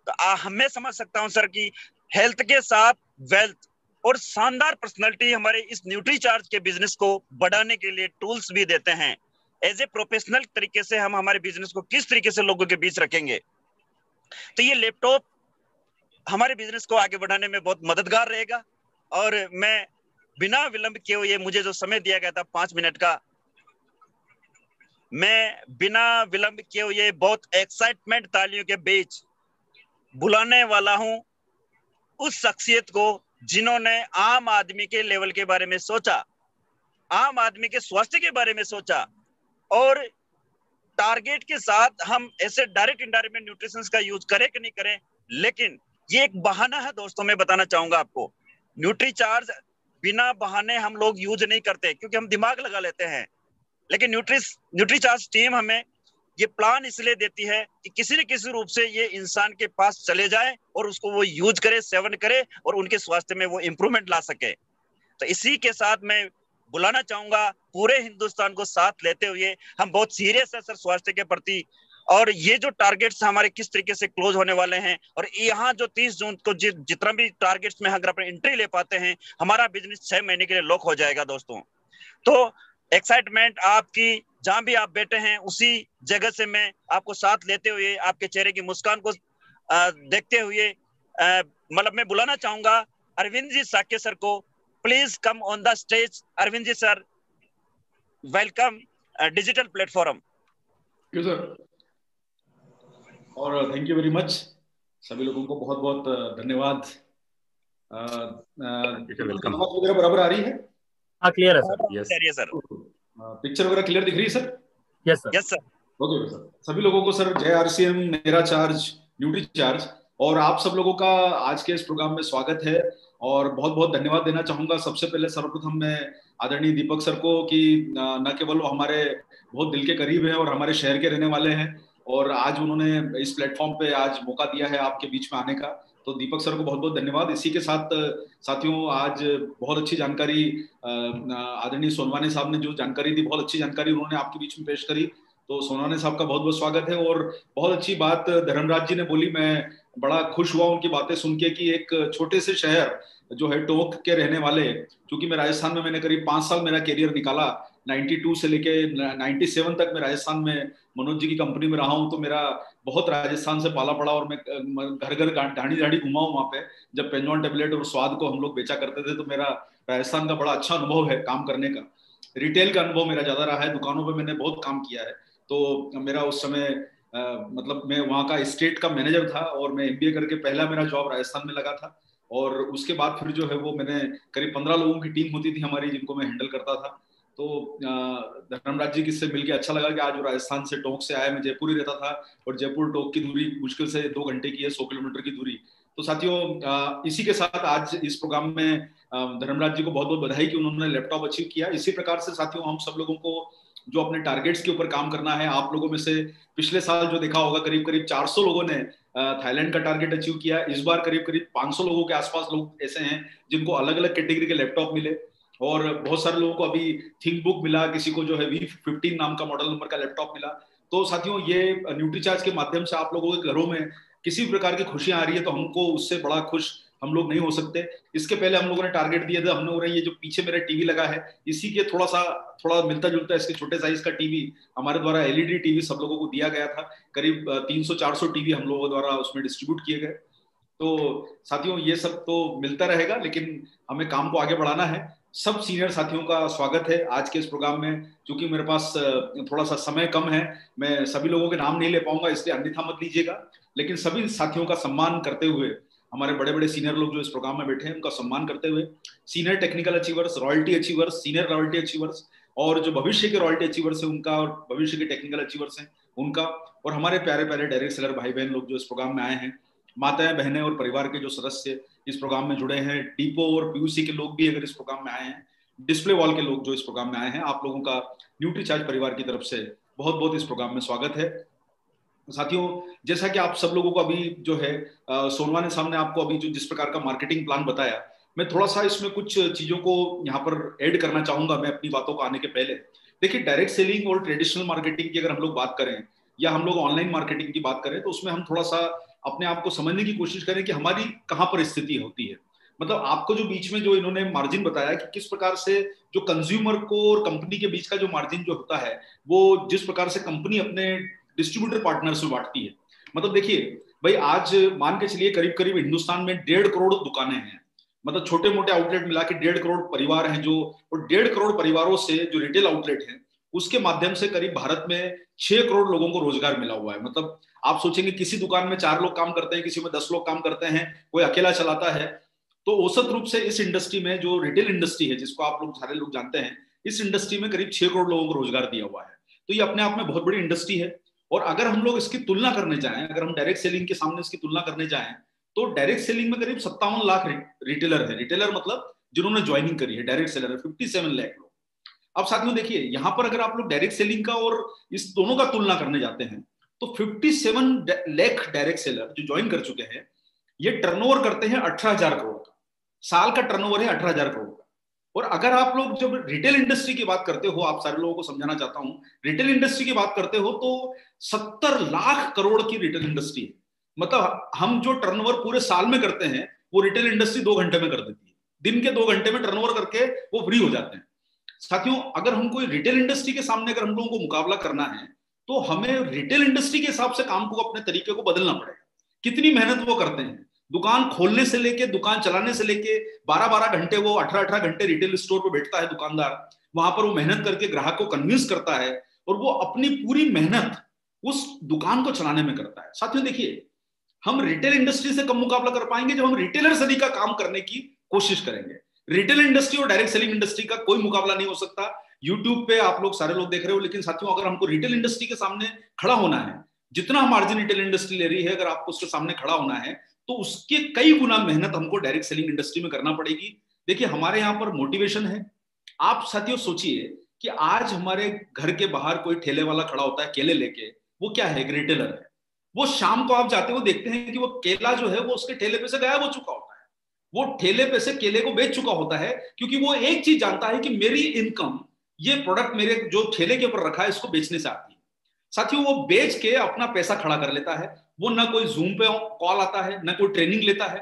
तो मैं समझ सकता हूं सर कि हेल्थ के साथ वेल्थ और शानदार पर्सनालिटी हमारे इस न्यूट्रीचार्ज के बिजनेस को बढ़ाने के लिए टूल्स भी देते हैं। एज ए प्रोफेशनल तरीके से हम हमारे बिजनेस को किस तरीके से लोगों के बीच रखेंगे, तो ये लैपटॉप हमारे बिजनेस को आगे बढ़ाने में बहुत मददगार रहेगा। और मैं बिना विलंब किए हुए, मुझे जो समय दिया गया था 5 मिनट का, मैं बिना विलंब किए हुए बहुत एक्साइटमेंट तालियों के बीच बुलाने वाला हूं उस शख्सियत को जिन्होंने आम आदमी के लेवल के बारे में सोचा, आम आदमी के स्वास्थ्य के बारे में सोचा, और टारगेट के साथ हम ऐसे डायरेक्ट इनडायरेक्ट में न्यूट्रिशन का यूज करें कि नहीं करें, लेकिन ये एक बहाना है दोस्तों। मैं बताना चाहूंगा आपको, न्यूट्रीचार्ज बिना बहाने हम लोग यूज नहीं करते, क्योंकि हम दिमाग लगा लेते हैं। लेकिन न्यूट्रीचार्ज टीम हमें ये प्लान इसलिए देती है कि किसी न किसी रूप से ये इंसान के पास चले जाए और उसको वो यूज करे, सेवन करे, और उनके स्वास्थ्य में वो इंप्रूवमेंट ला सके। तो इसी के साथ मैं बुलाना चाहूंगा पूरे हिंदुस्तान को साथ लेते हुए, हम बहुत सीरियस है सर स्वास्थ्य के प्रति, और ये जो टारगेट्स हमारे किस तरीके से क्लोज होने वाले हैं, और यहाँ जो 30 जून को जितना भी टारगेट्स में अगर अपने एंट्री ले पाते हैं, हमारा बिजनेस 6 महीने के लिए लॉक हो जाएगा दोस्तों। तो एक्साइटमेंट आपकी जहां भी आप बैठे हैं उसी जगह से मैं आपको साथ लेते हुए आपके चेहरे की मुस्कान को देखते हुए मतलब मैं बुलाना चाहूंगा अरविंद जी साक्य सर को। Please come on the stage. Arvind ji sir, welcome digital platform. Thank you sir, और थैंक यू वेरी मच। सभी लोगों को बहुत बहुत धन्यवाद। वेलकम। आवाज वगैरह बराबर आ रही है? हाँ, क्लियर है सर। यस सर, पिक्चर वगैरह क्लियर दिख रही है sir? Yes sir. Yes sir. Okay sir, सभी लोगों को सर जय आरसीएम, मेरा चार्ज, न्यूट्री चार्ज, और आप सब लोगों का आज के इस प्रोग्राम में स्वागत है। और बहुत बहुत धन्यवाद देना चाहूंगा सबसे पहले सर्वप्रथम मैं आदरणीय दीपक सर को कि न केवल वो हमारे बहुत दिल के करीब हैं और हमारे शहर के रहने वाले हैं, और आज उन्होंने इस प्लेटफॉर्म पे आज मौका दिया है आपके बीच में आने का, तो दीपक सर को बहुत बहुत धन्यवाद। इसी के साथ साथियों, आज बहुत अच्छी जानकारी आदरणीय सोनवाने साहब ने जो जानकारी दी, बहुत अच्छी जानकारी उन्होंने आपके बीच में पेश करी, तो सोनवाने साहब का बहुत बहुत स्वागत है। और बहुत अच्छी बात धर्मराज जी ने बोली, मैं बड़ा खुश हुआ उनकी बातें सुन के कि एक छोटे से शहर जो है टोंक के रहने वाले, क्योंकि मैं राजस्थान में मैंने करीब 5 साल मेरा करियर निकाला, 92 से लेके 97 तक मैं राजस्थान में मनोज जी की कंपनी में रहा हूँ, तो मेरा बहुत राजस्थान से पाला पड़ा, और मैं घर घर ढाणी ढाणी घुमा हूँ वहाँ पे। जब पेंजॉन टेबलेट और स्वाद को हम लोग बेचा करते थे, तो मेरा राजस्थान का बड़ा अच्छा अनुभव है काम करने का। रिटेल का अनुभव मेरा ज्यादा रहा है, दुकानों पे मैंने बहुत काम किया है। तो मेरा उस समय मतलब मैं वहाँ का स्टेट का मैनेजर था, और मैं MBA करके पहला मेरा जॉब राजस्थान में लगा था, और उसके बाद फिर जो है वो मैंने करीब 15 लोगों की टीम होती थी हमारी, जिनको मैं हैंडल करता था। तो धर्मराज जी किससे मिलकर अच्छा लगा कि आज वो राजस्थान से टोंक से आए। मैं जयपुर ही रहता था, और जयपुर टोंक की दूरी मुश्किल से 2 घंटे की है, 100 किलोमीटर की दूरी। तो साथियों, इसी के साथ आज इस प्रोग्राम में धर्मराज जी को बहुत बहुत बधाई कि उन्होंने लैपटॉप अचीव किया। इसी प्रकार से साथियों, हम सब लोगों को जो अपने टारगेट्स के ऊपर काम करना है, आप लोगों में से पिछले साल जो देखा होगा करीब करीब 400 लोगों ने थाईलैंड का टारगेट अचीव किया। इस बार करीब करीब 500 लोगों के आसपास लोग ऐसे हैं जिनको अलग अलग कैटेगरी के लैपटॉप मिले, और बहुत सारे लोगों को अभी थिंक बुक मिला, किसी को जो है V15 नाम का मॉडल नंबर का लैपटॉप मिला। तो साथियों, ये न्यूट्रीचार्ज के माध्यम से आप लोगों के घरों में किसी भी प्रकार की खुशियां आ रही है, तो हमको उससे बड़ा खुश हम लोग नहीं हो सकते। इसके पहले हम लोगों ने टारगेट दिया था, हम लोगों ने ये जो पीछे मेरा टीवी लगा है, इसी के थोड़ा मिलता जुलता इसके छोटे साइज का टीवी हमारे द्वारा LED टीवी सब लोगों को दिया गया था। करीब 300-400 टीवी हम लोगों द्वारा उसमें डिस्ट्रीब्यूट किए गए। तो साथियों, ये सब तो मिलता रहेगा, लेकिन हमें काम को आगे बढ़ाना है। सब सीनियर साथियों का स्वागत है आज के इस प्रोग्राम में। क्योंकि मेरे पास थोड़ा सा समय कम है, मैं सभी लोगों के नाम नहीं ले पाऊंगा, इसलिए अन्यथा मत लीजिएगा। लेकिन सभी साथियों का सम्मान करते हुए, हमारे बड़े बड़े सीनियर लोग जो इस प्रोग्राम में बैठे हैं उनका सम्मान करते हुए, senior technical achievers, royalty achievers, senior royalty achievers, और जो भविष्य के रॉयल्टी अचीवर्स हैं उनका, और भविष्य के टेक्निकल अचीवर्स हैं उनका, और हमारे प्यारे प्यारे डायरेक्ट सेलर भाई बहन लोग जो इस प्रोग्राम में आए हैं, माताएं बहनें और परिवार के जो सदस्य इस प्रोग्राम में जुड़े हैं, डीपो और PUC के लोग भी अगर इस प्रोग्राम में आए हैं, डिस्प्ले वॉल के लोग जो इस प्रोग्राम में आए हैं, आप लोगों का न्यूट्रीचार्ज परिवार की तरफ से बहुत बहुत इस प्रोग्राम में स्वागत है। साथियों, जैसा कि आप सब लोगों को अभी जो है सोनवा ने सामने आपको अभी जो जिस प्रकार का मार्केटिंग प्लान बताया, मैं थोड़ा सा इसमें कुछ चीजों को यहाँ पर ऐड करना चाहूंगा मैं अपनी बातों को आने के पहले। देखिए, डायरेक्ट सेलिंग और ट्रेडिशनल मार्केटिंग की अगर हम लोग बात करें, या हम लोग ऑनलाइन मार्केटिंग की बात करें, तो उसमें हम थोड़ा सा अपने आप को समझने की कोशिश करें कि हमारी कहाँ पर स्थिति होती है। मतलब आपको जो बीच में जो इन्होंने मार्जिन बताया कि किस प्रकार से जो कंज्यूमर को और कंपनी के बीच का जो मार्जिन जो होता है, वो जिस प्रकार से कंपनी अपने डिस्ट्रीब्यूटर पार्टनर से बांटती है। मतलब देखिए भाई, आज मान के चलिए करीब करीब हिंदुस्तान में 1.5 करोड़ दुकानें हैं, मतलब छोटे मोटे आउटलेट मिला के 1.5 करोड़ परिवार हैं जो, और 1.5 करोड़ परिवारों से जो रिटेल आउटलेट है उसके माध्यम से करीब भारत में 6 करोड़ लोगों को रोजगार मिला हुआ है। मतलब आप सोचेंगे किसी दुकान में 4 लोग काम करते हैं, किसी में 10 लोग काम करते हैं, कोई अकेला चलाता है, तो औसत रूप से इस इंडस्ट्री में जो रिटेल इंडस्ट्री है, जिसको आप लोग सारे लोग जानते हैं, इस इंडस्ट्री में करीब 6 करोड़ लोगों को रोजगार दिया हुआ है। तो ये अपने आप में बहुत बड़ी इंडस्ट्री है। और अगर हम लोग इसकी तुलना करने जाएं, अगर हम डायरेक्ट सेलिंग के सामने इसकी तुलना करने जाएं, तो डायरेक्ट सेलिंग में करीब 57 लाख रिटेलर है। रिटेलर मतलब जिन्होंने ज्वाइनिंग करी है, डायरेक्ट सेलर है 57 लाख लोग। अब साथियों देखिए, यहां पर अगर आप लोग डायरेक्ट सेलिंग का और इस दोनों का तुलना करने जाते हैं, तो 57 लाख डायरेक्ट सेलर जो ज्वाइन कर चुके हैं, ये टर्नओवर करते हैं 18,000 करोड़ का। साल का टर्नओवर है 18,000 करोड़ का। और अगर आप लोग जब रिटेल इंडस्ट्री की बात करते हो, आप सारे लोगों को समझाना चाहता हूं, रिटेल इंडस्ट्री की बात करते हो तो 70 लाख करोड़ की रिटेल इंडस्ट्री है। मतलब हम जो टर्नओवर पूरे साल में करते हैं, वो रिटेल इंडस्ट्री 2 घंटे में कर देती है। दिन के 2 घंटे में टर्नओवर करके वो फ्री हो जाते हैं। साथियों, अगर हमको रिटेल इंडस्ट्री के सामने अगर हम लोगों को मुकाबला करना है तो हमें रिटेल इंडस्ट्री के हिसाब से काम को, अपने तरीके को बदलना पड़ेगा। कितनी मेहनत वो करते हैं, दुकान खोलने से लेके दुकान चलाने से लेके 12-12 घंटे, वो 18-18 घंटे रिटेल स्टोर पे बैठता है दुकानदार, वहां पर वो मेहनत करके ग्राहक को कन्विंस करता है और वो अपनी पूरी मेहनत उस दुकान को चलाने में करता है। साथियों देखिए, हम रिटेल इंडस्ट्री से कम मुकाबला कर पाएंगे जब हम रिटेलर सदी का काम करने की कोशिश करेंगे। रिटेल इंडस्ट्री और डायरेक्ट सेलिंग इंडस्ट्री का कोई मुकाबला नहीं हो सकता। यूट्यूब पे आप लोग सारे लोग देख रहे हो, लेकिन साथियों अगर हमको रिटेल इंडस्ट्री के सामने खड़ा होना है, जितना मार्जिन रिटेल इंडस्ट्री ले रही है, अगर आपको उसके सामने खड़ा होना है तो उसके कई गुना मेहनत हमको डायरेक्ट सेलिंग इंडस्ट्री में करना पड़ेगी। देखिए, हमारे यहाँ पर मोटिवेशन है। आप साथियों सोचिए कि आज हमारे घर के बाहर कोई ठेले वाला खड़ा होता है केले लेके, वो क्या है, एक रिटेलर है। वो शाम को आप जाते हो देखते हैं कि वो केला जो है वो उसके ठेले पे से गायब हो चुका होता है। वो ठेले पे से केले को बेच चुका होता है, क्योंकि वो एक चीज जानता है कि मेरी इनकम, ये प्रोडक्ट मेरे जो ठेले के ऊपर रखा है इसको बेचने से आती है। साथियों, वो बेच के अपना पैसा खड़ा कर लेता है। वो ना कोई जूम पे कॉल आता है, ना कोई ट्रेनिंग लेता है।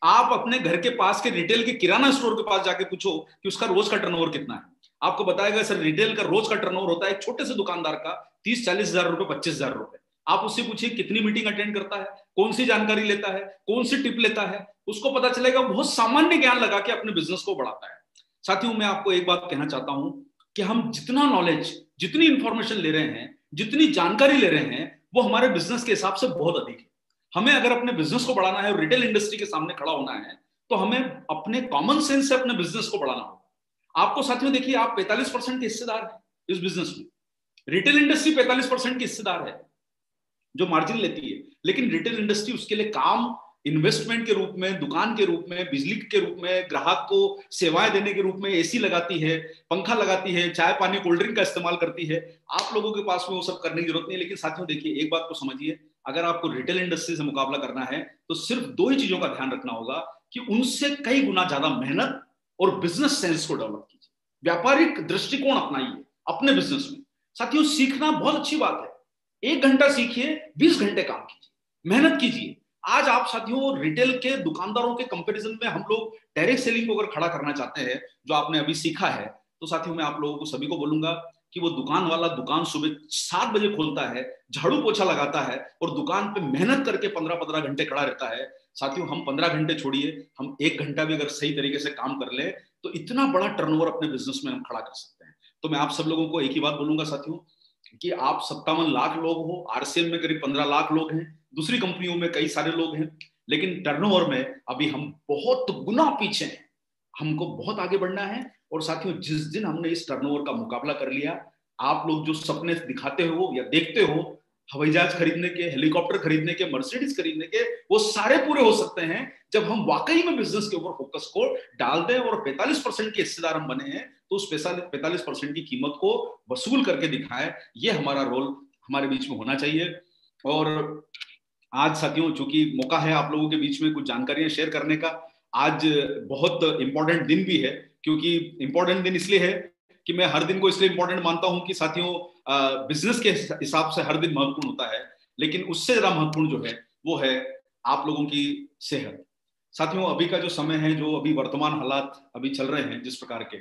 आप अपने घर के पास के रिटेल के किराना स्टोर के पास जाके पूछो कि उसका रोज का टर्नओवर कितना है, आपको बताएगा सर रिटेल का रोज का टर्नओवर होता है एक छोटे से दुकानदार का 30-40 हजार रुपए, 25 हजार रुपए। आप उससे पूछिए कितनी मीटिंग अटेंड करता है, कौन सी जानकारी लेता है, कौन सी टिप लेता है, उसको पता चलेगा। बहुत सामान्य ज्ञान लगा के अपने बिजनेस को बढ़ाता है। साथियों, मैं आपको एक बात कहना चाहता हूं कि हम जितना नॉलेज, जितनी इंफॉर्मेशन ले रहे हैं, जितनी जानकारी ले रहे हैं, वो हमारे बिजनेस के हिसाब से बहुत अधिक है। हमें अगर अपने बिजनेस को बढ़ाना है और रिटेल इंडस्ट्री के सामने खड़ा होना है तो हमें अपने कॉमन सेंस से अपने बिजनेस को बढ़ाना होगा। आपको साथियों देखिए, आप 45% के हिस्सेदार हैं इस बिजनेस में। रिटेल इंडस्ट्री 45% की हिस्सेदार है जो मार्जिन लेती है, लेकिन रिटेल इंडस्ट्री उसके लिए काम इन्वेस्टमेंट के रूप में, दुकान के रूप में, बिजली के रूप में, ग्राहक को सेवाएं देने के रूप में एसी लगाती है, पंखा लगाती है, चाय पानी कोल्ड ड्रिंक का इस्तेमाल करती है। आप लोगों के पास में वो सब करने की जरूरत नहीं है। लेकिन साथियों देखिए, एक बात को समझिए, अगर आपको रिटेल इंडस्ट्री से मुकाबला करना है तो सिर्फ 2 ही चीजों का ध्यान रखना होगा कि उनसे कई गुना ज्यादा मेहनत और बिजनेस सेंस को डेवलप कीजिए, व्यापारिक दृष्टिकोण अपनाइए अपने बिजनेस में। साथियों, सीखना बहुत अच्छी बात है। 1 घंटा सीखिए, 20 घंटे काम कीजिए, मेहनत कीजिए। आज आप साथियों रिटेल के दुकानदारों के कंपैरिजन में हम लोग डायरेक्ट सेलिंग को अगर खड़ा करना चाहते हैं, जो आपने अभी सीखा है, तो साथियों मैं आप लोगों को सभी को बोलूंगा कि वो दुकान वाला दुकान सुबह 7 बजे खोलता है, झाड़ू पोछा लगाता है और दुकान पे मेहनत करके 15-15 घंटे खड़ा रहता है। साथियों, हम 15 घंटे छोड़िए, हम 1 घंटा भी अगर सही तरीके से काम कर ले तो इतना बड़ा टर्नओवर अपने बिजनेस में हम खड़ा कर सकते हैं। तो मैं आप सब लोगों को एक ही बात बोलूंगा साथियों कि आप 57 लाख लोग हो, आरसीएम में करीब 15 लाख लोग हैं, दूसरी कंपनियों में कई सारे लोग हैं, लेकिन टर्नओवर में अभी हम बहुत गुना पीछे हैं। हमको बहुत आगे बढ़ना है। और साथियों, जिस दिन हमने इस टर्नओवर का मुकाबला कर लिया, आप लोग जो सपने दिखाते हो या देखते हो, हवाई जहाज खरीदने के, हेलीकॉप्टर खरीदने के, मर्सिडीज खरीदने के, वो सारे पूरे हो सकते हैं जब हम वाकई में बिजनेस के ऊपर फोकस को डाल दें और 45% के हिस्सेदार हम बने हैं तो उस 45% की कीमत को वसूल करके दिखाएं। ये हमारा रोल हमारे बीच में होना चाहिए। और आज साथियों, चूंकि मौका है आप लोगों के बीच में कुछ जानकारियां शेयर करने का, आज बहुत इंपॉर्टेंट दिन भी है। क्योंकि इंपॉर्टेंट दिन इसलिए है कि मैं हर दिन को इसलिए इंपॉर्टेंट मानता हूं कि साथियों बिजनेस के हिसाब से हर दिन महत्वपूर्ण होता है, लेकिन उससे ज्यादा महत्वपूर्ण जो है वो है आप लोगों की सेहत। साथियों, अभी का जो समय है, जो अभी वर्तमान हालात अभी चल रहे हैं जिस प्रकार के,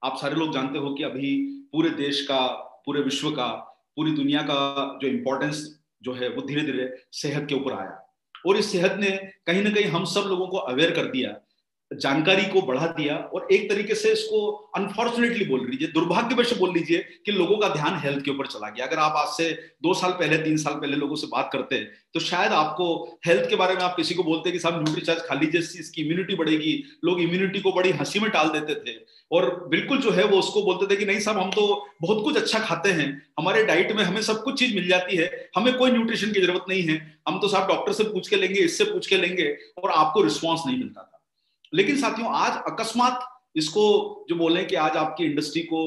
आप सारे लोग जानते हो कि अभी पूरे देश का, पूरे विश्व का, पूरी दुनिया का जो इम्पोर्टेंस जो है वो धीरे धीरे सेहत के ऊपर आया। और इस सेहत ने कहीं ना कहीं हम सब लोगों को अवेयर कर दिया, जानकारी को बढ़ा दिया। और एक तरीके से इसको अनफॉर्चुनेटली बोल लीजिए, दुर्भाग्यवश बोल लीजिए कि लोगों का ध्यान हेल्थ के ऊपर चला गया। अगर आप आज से 2 साल पहले, 3 साल पहले लोगों से बात करते तो शायद आपको हेल्थ के बारे में, आप किसी को बोलते कि साहब न्यूट्रीचार्ज खा लीजिए, इसकी इम्यूनिटी बढ़ेगी, लोग इम्यूनिटी को बड़ी हंसी में टाल देते थे। और बिल्कुल जो है वो उसको बोलते थे कि नहीं साहब, हम तो बहुत कुछ अच्छा खाते हैं, हमारे डाइट में हमें सब कुछ चीज मिल जाती है, हमें कोई न्यूट्रिशन की जरूरत नहीं है, हम तो साहब डॉक्टर से पूछ के लेंगे, इससे पूछ के लेंगे, और आपको रिस्पॉन्स नहीं मिलता था। लेकिन साथियों, आज अकस्मात इसको जो बोले कि आज आपकी इंडस्ट्री को,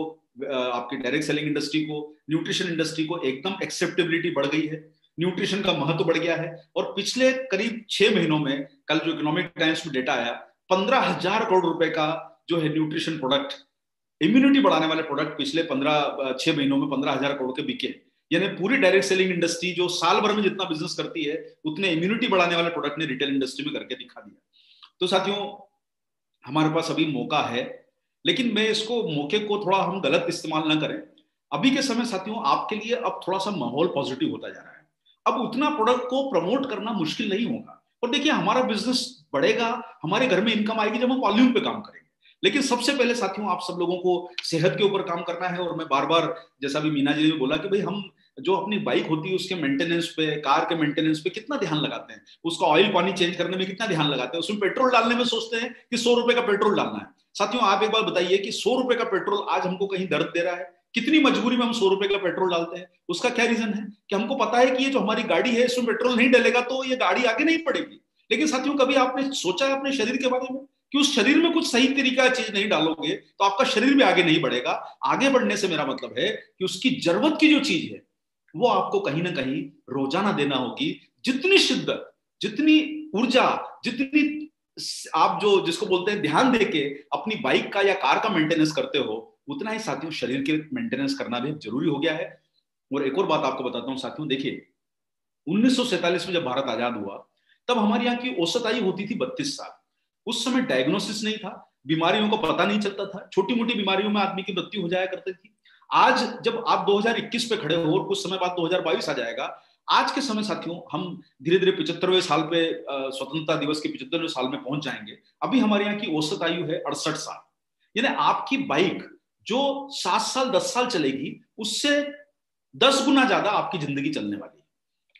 आपकी डायरेक्ट सेलिंग इंडस्ट्री को, न्यूट्रिशन इंडस्ट्री को एकदम एक्सेप्टेबिलिटी बढ़ गई है, न्यूट्रिशन का महत्व बढ़ गया है। और पिछले करीब 6 महीनों में, कल जो इकोनॉमिक टाइम्स में डेटा आया, 15,000 करोड़ रुपए का जो है न्यूट्रिशन प्रोडक्ट, इम्यूनिटी बढ़ाने वाले प्रोडक्ट पिछले 6 महीनों में 15,000 करोड़ के बिके। यानी पूरी डायरेक्ट सेलिंग इंडस्ट्री जो साल भर में जितना बिजनेस करती है, उतने इम्यूनिटी बढ़ाने वाले प्रोडक्ट ने रिटेल इंडस्ट्री में करके दिखा दिया। तो साथियों, हमारे पास अभी मौका है लेकिन मैं इसको मौके को थोड़ा हम गलत इस्तेमाल ना करें। अभी के समय साथियों आपके लिए अब थोड़ा सा माहौल पॉजिटिव होता जा रहा है, अब उतना प्रोडक्ट को प्रमोट करना मुश्किल नहीं होगा। और देखिए हमारा बिजनेस बढ़ेगा, हमारे घर में इनकम आएगी जब हम वॉल्यूम पे काम करेंगे। लेकिन सबसे पहले साथियों आप सब लोगों को सेहत के ऊपर काम करना है। और मैं बार बार जैसा भी मीना जी ने बोला कि भाई हम जो अपनी बाइक होती है उसके मेंटेनेंस पे, कार के मेंटेनेंस पे कितना ध्यान लगाते हैं, उसका ऑयल पानी चेंज करने में कितना ध्यान लगाते हैं, उसमें पेट्रोल डालने में सोचते हैं कि 100 रुपए का पेट्रोल डालना है। साथियों आप एक बार बताइए कि 100 रुपए का पेट्रोल आज हमको कहीं दर्द दे रहा है, कितनी मजबूरी में हम 100 रुपए का पेट्रोल डालते हैं। उसका क्या रीजन है कि हमको पता है कि ये जो हमारी गाड़ी है इसमें पेट्रोल नहीं डलेगा तो ये गाड़ी आगे नहीं बढ़ेगी। लेकिन साथियों कभी आपने सोचा है अपने शरीर के बारे में कि उस शरीर में कुछ सही तरीका चीज नहीं डालोगे तो आपका शरीर भी आगे नहीं बढ़ेगा। आगे बढ़ने से मेरा मतलब है कि उसकी जरूरत की जो चीज है वो आपको कहीं ना कहीं रोजाना देना होगी। जितनी शिद्दत, जितनी ऊर्जा, जितनी आप जो जिसको बोलते हैं ध्यान देके अपनी बाइक का या कार का मेंटेनेंस करते हो, उतना ही साथियों शरीर के मेंटेनेंस करना भी जरूरी हो गया है। और एक और बात आपको बताता हूँ साथियों, देखिए 1947 में जब भारत आजाद हुआ तब हमारे यहाँ की औसत आयु होती थी 32 साल। उस समय डायग्नोसिस नहीं था, बीमारियों को पता नहीं चलता था, छोटी मोटी बीमारियों में आदमी की मृत्यु हो जाया करती थी। आज जब आप 2021 पे खड़े हो और कुछ समय बाद 2022 आ जाएगा, आज के समय साथियों हम धीरे धीरे 75वें साल पे स्वतंत्रता दिवस के 75वें साल में पहुंच जाएंगे। अभी हमारे यहाँ की औसत आयु है 68 साल। यानी आपकी बाइक जो 7 साल 10 साल चलेगी उससे 10 गुना ज्यादा आपकी जिंदगी चलने वाली है।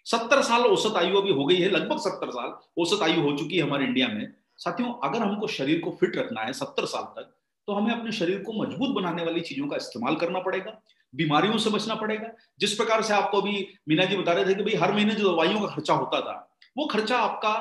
70 साल औसत आयु अभी हो गई है, लगभग 70 साल औसत आयु हो चुकी है हमारे इंडिया में। साथियों अगर हमको शरीर को फिट रखना है 70 साल तक, तो हमें अपने शरीर को मजबूत बनाने वाली चीजों का इस्तेमाल करना पड़ेगा, बीमारियों से बचना पड़ेगा। जिस प्रकार से आपको अभी मीना जी बता रहे थे कि भाई हर महीने जो दवाइयों का खर्चा होता था वो खर्चा आपका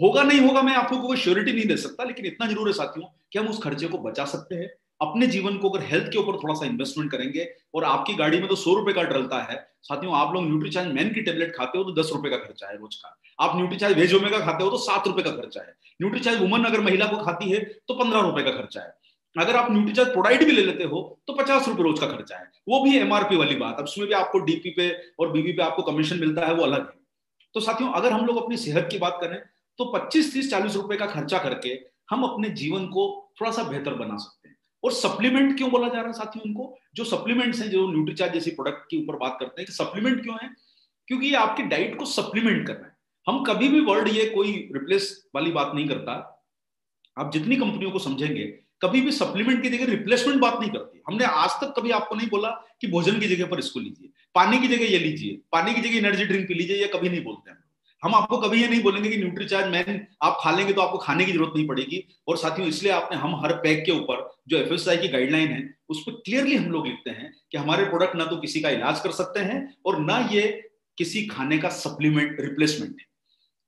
होगा नहीं होगा, मैं आपको कोई श्योरिटी नहीं दे सकता, लेकिन इतना जरूर है साथियों कि हम उस खर्चे को बचा सकते हैं। अपने जीवन को अगर हेल्थ के ऊपर थोड़ा सा इन्वेस्टमेंट करेंगे, और आपकी गाड़ी में तो 100 रुपए का डलता है साथियों, आप लोग न्यूट्रीचार्ज मैन की टेबलेट खाते हो तो 10 रुपए का खर्चा है रोज का। आप न्यूट्रीचार्ज वेज ओमेगा खाते हो तो 7 रुपए का खर्चा है। न्यूट्रीचार्ज वुमन अगर महिला को खाती है तो 15 रुपए का खर्चा है। अगर आप न्यूट्रीचार्ज प्रोडाइट भी ले लेते हो तो 50 रुपए रोज का खर्चा है, वो भी एमआरपी वाली बात। अब उसमें भी आपको डीपी पे और बीबी पे आपको कमीशन मिलता है, वो अलग है। तो साथियों अगर हम लोग अपनी सेहत की बात करें तो 25, 30, 40 रुपए का खर्चा करके हम अपने जीवन को थोड़ा सा बेहतर बना सकते हैं। और सप्लीमेंट क्यों बोला जा रहा है साथियों उनको, जो सप्लीमेंट्स हैं, जो न्यूट्रीचार्ज जैसी प्रोडक्ट के ऊपर बात करते हैं कि सप्लीमेंट क्यों है, क्योंकि ये आपकी डाइट को सप्लीमेंट कर रहा है। हम कभी भी वर्ड ये कोई रिप्लेस वाली बात नहीं करता। आप जितनी कंपनियों को समझेंगे कभी भी सप्लीमेंट की जगह रिप्लेसमेंट बात नहीं करती। हमने आज तक कभी आपको नहीं बोला कि भोजन की जगह पर इसको लीजिए, पानी की जगह ये लीजिए, पानी की जगह एनर्जी ड्रिंक पी लीजिए, ये कभी नहीं बोलते हैं। हम आपको कभी ये नहीं बोलेंगे कि न्यूट्रीचार्ज मैन आप खा लेंगे तो आपको खाने की जरूरत नहीं पड़ेगी। और साथियों इसलिए हम हर पैक के ऊपर जो एफएसएसआई की गाइडलाइन है उस पर क्लियरली हम लोग लिखते हैं कि हमारे प्रोडक्ट ना तो किसी का इलाज कर सकते हैं और ना ये किसी खाने का सप्लीमेंट रिप्लेसमेंट है।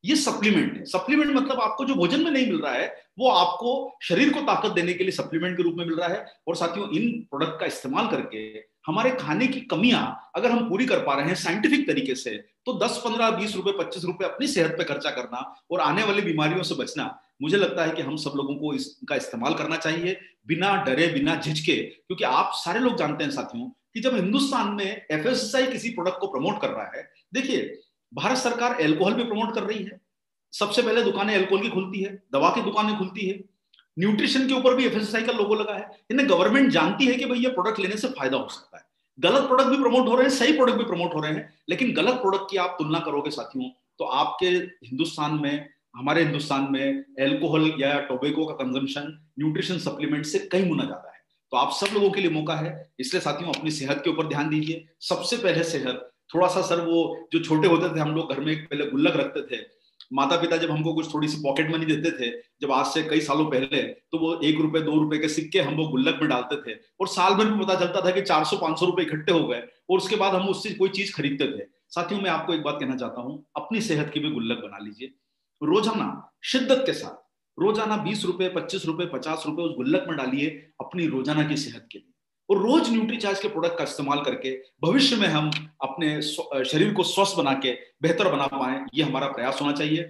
ये सप्लीमेंट है। सप्लीमेंट मतलब आपको जो भोजन में नहीं मिल रहा है वो आपको शरीर को ताकत देने के लिए सप्लीमेंट के रूप में मिल रहा है। और साथियों इन प्रोडक्ट का इस्तेमाल करके हमारे खाने की कमियां अगर हम पूरी कर पा रहे हैं साइंटिफिक तरीके से, तो 10, 15, 20 रुपए, 25 रुपए अपनी सेहत पे खर्चा करना और आने वाली बीमारियों से बचना, मुझे लगता है कि हम सब लोगों को इसका इस्तेमाल करना चाहिए बिना डरे, बिना झिझके। क्योंकि आप सारे लोग जानते हैं साथियों कि जब हिंदुस्तान में एफएसएसआई किसी प्रोडक्ट को प्रमोट कर रहा है, देखिए भारत सरकार एल्कोहल भी प्रमोट कर रही है, सबसे पहले दुकानें एल्कोहल की खुलती है, दवा की दुकानें खुलती है, न्यूट्रिशन के ऊपर भी एफएसएसआई का लोगो लगा है। इन्हें गवर्नमेंट जानती है कि भाई ये प्रोडक्ट लेने से फायदा हो सकता है। गलत प्रोडक्ट भी प्रमोट हो रहे हैं, सही प्रोडक्ट भी प्रमोट हो रहे हैं, लेकिन गलत प्रोडक्ट की आप तुलना करोगे साथियों तो आपके हिंदुस्तान में, हमारे हिंदुस्तान में एल्कोहल या टोबैको का कंजम्पशन न्यूट्रिशन सप्लीमेंट से कई गुना ज्यादा है। तो आप सब लोगों के लिए मौका है, इसलिए साथियों अपनी सेहत के ऊपर ध्यान दीजिए। सबसे पहले सेहत, थोड़ा सा सर वो जो छोटे होते थे हम लोग घर में पहले गुल्लक रखते थे, माता पिता जब हमको कुछ थोड़ी सी पॉकेट मनी देते थे, जब आज से कई सालों पहले, तो वो 1 रुपए 2 रुपए के सिक्के हम वो गुल्लक में डालते थे और साल भर में पता चलता था कि 400-500 रुपए इकट्ठे हो गए और उसके बाद हम उससे कोई चीज खरीदते थे। साथियों मैं आपको एक बात कहना चाहता हूं, अपनी सेहत की भी गुल्लक बना लीजिए। रोजाना शिद्दत के साथ रोजाना 20 रुपए, 25 रुपए, 50 रुपए उस गुल्लक में डालिए अपनी रोजाना की सेहत के लिए। और रोज न्यूट्रीचार्ज के प्रोडक्ट का इस्तेमाल करके भविष्य में हम अपने शरीर को स्वस्थ बना के बेहतर बना पाए, ये हमारा प्रयास होना चाहिए।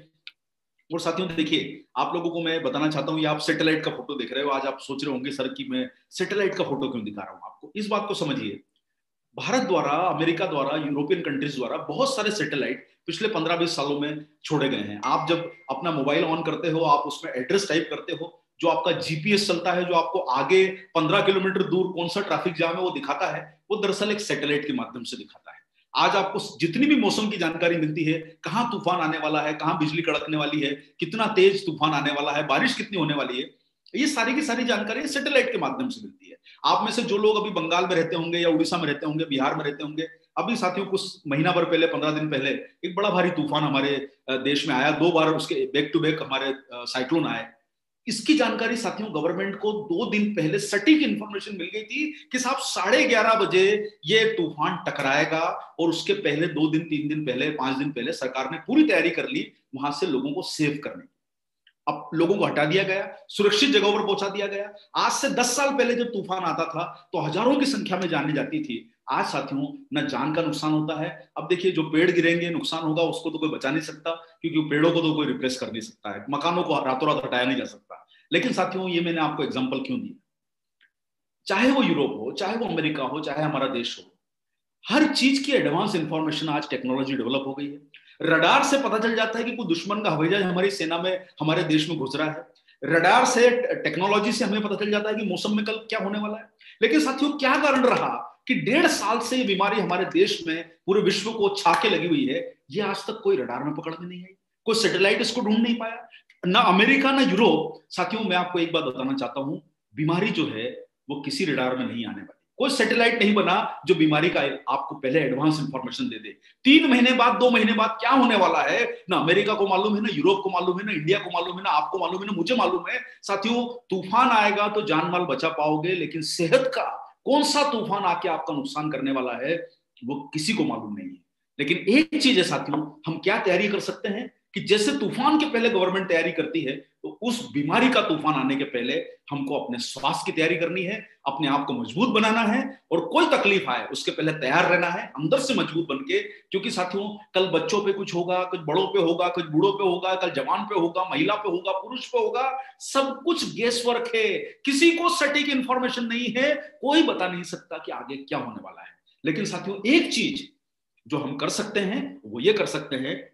और साथियों देखिए आप लोगों को मैं बताना चाहता हूँ, ये आप सैटेलाइट का फोटो देख रहे हो। आज आप सोच रहे होंगे सर कि मैं सैटेलाइट का फोटो क्यों दिखा रहा हूँ आपको। इस बात को समझिए, भारत द्वारा, अमेरिका द्वारा, यूरोपियन कंट्रीज द्वारा बहुत सारे सैटेलाइट पिछले 15-20 सालों में छोड़े गए हैं। आप जब अपना मोबाइल ऑन करते हो, आप उसमें एड्रेस टाइप करते हो, जो आपका जीपीएस चलता है, जो आपको आगे 15 किलोमीटर दूर कौन सा ट्रैफिक जाम है वो दिखाता है, वो दरअसल एक सैटेलाइट के माध्यम से दिखाता है। आज आपको जितनी भी मौसम की जानकारी मिलती है, कहाँ तूफान आने वाला है, कहाँ बिजली कड़कने वाली है, कितना तेज तूफान आने वाला है, बारिश कितनी होने वाली है, ये सारी की सारी जानकारी सैटेलाइट के माध्यम से मिलती है। आप में से जो लोग अभी बंगाल में रहते होंगे या उड़ीसा में रहते होंगे, बिहार में रहते होंगे, अभी साथियों कुछ महीना भर पहले, 15 दिन पहले एक बड़ा भारी तूफान हमारे देश में आया, 2 बार उसके बैक टू बैक हमारे साइक्लोन आए। इसकी जानकारी साथियों गवर्नमेंट को 2 दिन पहले सटीक इंफॉर्मेशन मिल गई थी कि साहब 11:30 बजे ये तूफान टकराएगा, और उसके पहले 2 दिन 3 दिन पहले 5 दिन पहले सरकार ने पूरी तैयारी कर ली वहां से लोगों को सेव करने। अब लोगों को हटा दिया गया, सुरक्षित जगहों पर पहुंचा दिया गया। आज से 10 साल पहले जब तूफान आता था तो हजारों की संख्या में जाने जाती थी। आज साथियों न जान का नुकसान होता है। अब देखिए जो पेड़ गिरेंगे, नुकसान होगा, उसको तो कोई बचा नहीं सकता, क्योंकि पेड़ों को तो कोई रिप्लेस कर नहीं सकता है, मकानों को रातों रात हटाया नहीं जा सकता। लेकिन साथियों ये मैंने आपको एग्जाम्पल क्यों दिया, चाहे वो यूरोप हो, चाहे वो अमेरिका हो, चाहे हमारा देश हो, हर चीज की एडवांस इंफॉर्मेशन आज टेक्नोलॉजी डेवलप हो गई है। रडार से पता चल जाता है कि कोई दुश्मन का हवाई जहाज हमारी सेना में, हमारे देश में घुस रहा है। रडार से, टेक्नोलॉजी से हमें पता चल जाता है कि मौसम में कल क्या होने वाला है। लेकिन साथियों क्या कारण रहा कि 1.5 साल से ये बीमारी हमारे देश में, पूरे विश्व को छाके लगी हुई है, ये आज तक कोई रडार में पकड़ में नहीं आई, कोई सैटेलाइट इसको ढूंढ नहीं पाया, ना अमेरिका ना यूरोप। साथियों मैं आपको एक बात बताना चाहता हूं, बीमारी जो है वो किसी रडार में नहीं आने वाली, कोई सैटेलाइट नहीं बना जो बीमारी का आपको पहले एडवांस इंफॉर्मेशन दे दे। 3 महीने बाद, 2 महीने बाद क्या होने वाला है, ना अमेरिका को मालूम है, ना यूरोप को मालूम है, ना इंडिया को मालूम है, ना आपको मालूम है, ना मुझे मालूम है। साथियों तूफान आएगा तो जान माल बचा पाओगे, लेकिन सेहत का कौन सा तूफान आके आपका नुकसान करने वाला है वो किसी को मालूम नहीं है। लेकिन एक चीज है साथियों, हम क्या तैयारी कर सकते हैं कि जैसे तूफान के पहले गवर्नमेंट तैयारी करती है, तो उस बीमारी का तूफान आने के पहले हमको अपने स्वास्थ्य की तैयारी करनी है, अपने आप को मजबूत बनाना है, और कोई तकलीफ आए उसके पहले तैयार रहना है, अंदर से मजबूत बनके। क्योंकि साथियों कल बच्चों पे कुछ होगा, कुछ बड़ों पे होगा, कुछ बूढ़ों पे होगा, कल जवान पे होगा, महिला पे होगा, पुरुष पे होगा, सब कुछ गेस वर्क है, किसी को सटीक इंफॉर्मेशन नहीं है, कोई बता नहीं सकता कि आगे क्या होने वाला है। लेकिन साथियों एक चीज जो हम कर सकते हैं वो ये कर सकते हैं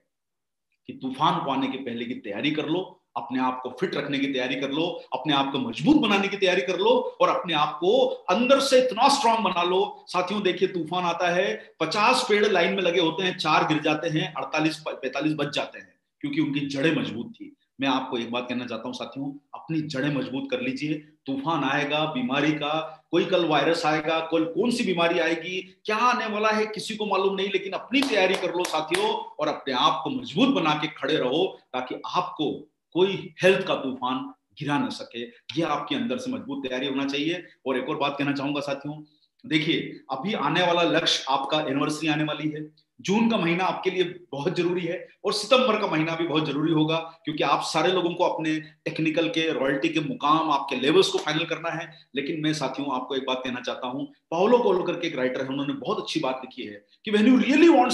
कि तूफान को आने के पहले की तैयारी कर लो, अपने आप को फिट रखने की तैयारी कर लो, अपने आप को मजबूत बनाने की तैयारी कर लो, और अपने आप को अंदर से इतना स्ट्रांग बना लो। साथियों देखिए तूफान आता है, 50 पेड़ लाइन में लगे होते हैं, 4 गिर जाते हैं, 48-45 बच जाते हैं, क्योंकि उनकी जड़ें मजबूत थी। मैं आपको एक बात कहना चाहता हूं साथियों, अपनी जड़ें मजबूत कर लीजिए। तूफान आएगा, बीमारी का कोई कल वायरस आएगा, कौन सी बीमारी आएगी, क्या आने वाला है किसी को मालूम नहीं, लेकिन अपनी तैयारी कर लो साथियों, और अपने आप को मजबूत बना के खड़े रहो, ताकि आपको कोई हेल्थ का तूफान गिरा न सके। ये आपके अंदर से मजबूत तैयारी होना चाहिए। और एक और बात कहना चाहूंगा साथियों, देखिए अभी आने वाला लक्ष्य, आपका एनिवर्सरी आने वाली है, जून का महीना आपके लिए बहुत जरूरी है, और सितंबर का महीना भी बहुत जरूरी होगा, क्योंकि आप सारे लोगों को अपने टेक्निकल के, रॉयल्टी के मुकाम, आपके लेवल्स को फाइनल करना है। लेकिन मैं साथियों आपको एक बात कहना चाहता हूं, पाउलो कोएल्हो करके एक राइटर है, उन्होंने बहुत अच्छी बात लिखी है कि when you really want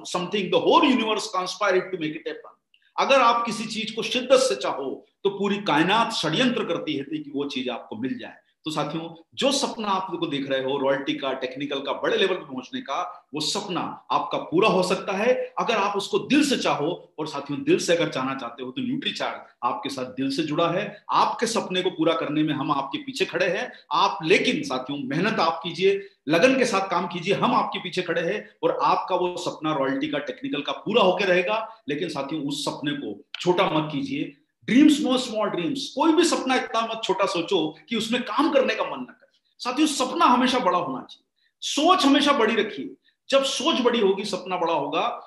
something the whole universe conspired to make it happen. अगर आप किसी चीज को शिद्दत से चाहो तो पूरी कायनात षड्यंत्र करती है कि वो चीज आपको मिल जाए। तो साथियों जो सपना आप लोग देख रहे हो, रॉयल्टी का, टेक्निकल का, बड़े लेवल पे पहुंचने का, वो सपना आपका पूरा हो सकता है अगर आप उसको दिल से चाहो। और साथियों दिल से अगर चाहना चाहते हो तो न्यूट्रीचार्ज आपके साथ दिल से जुड़ा है। आपके सपने को पूरा करने में हम आपके पीछे खड़े हैं। आप लेकिन साथियों मेहनत आप कीजिए, लगन के साथ काम कीजिए, हम आपके पीछे खड़े हैं, और आपका वो सपना रॉयल्टी का, टेक्निकल का पूरा होकर रहेगा। लेकिन साथियों उस सपने को छोटा मत कीजिए। ड्रीम्स नो स्मॉल ड्रीम्स, कोई भी सपना इतना मत छोटा सोचो कि उसमें काम करने का मन न करे। साथियों सपना हमेशा बड़ा होना चाहिए, सोच हमेशा बड़ी रखिए। जब सोच बड़ी होगी, सपना बड़ा होगा,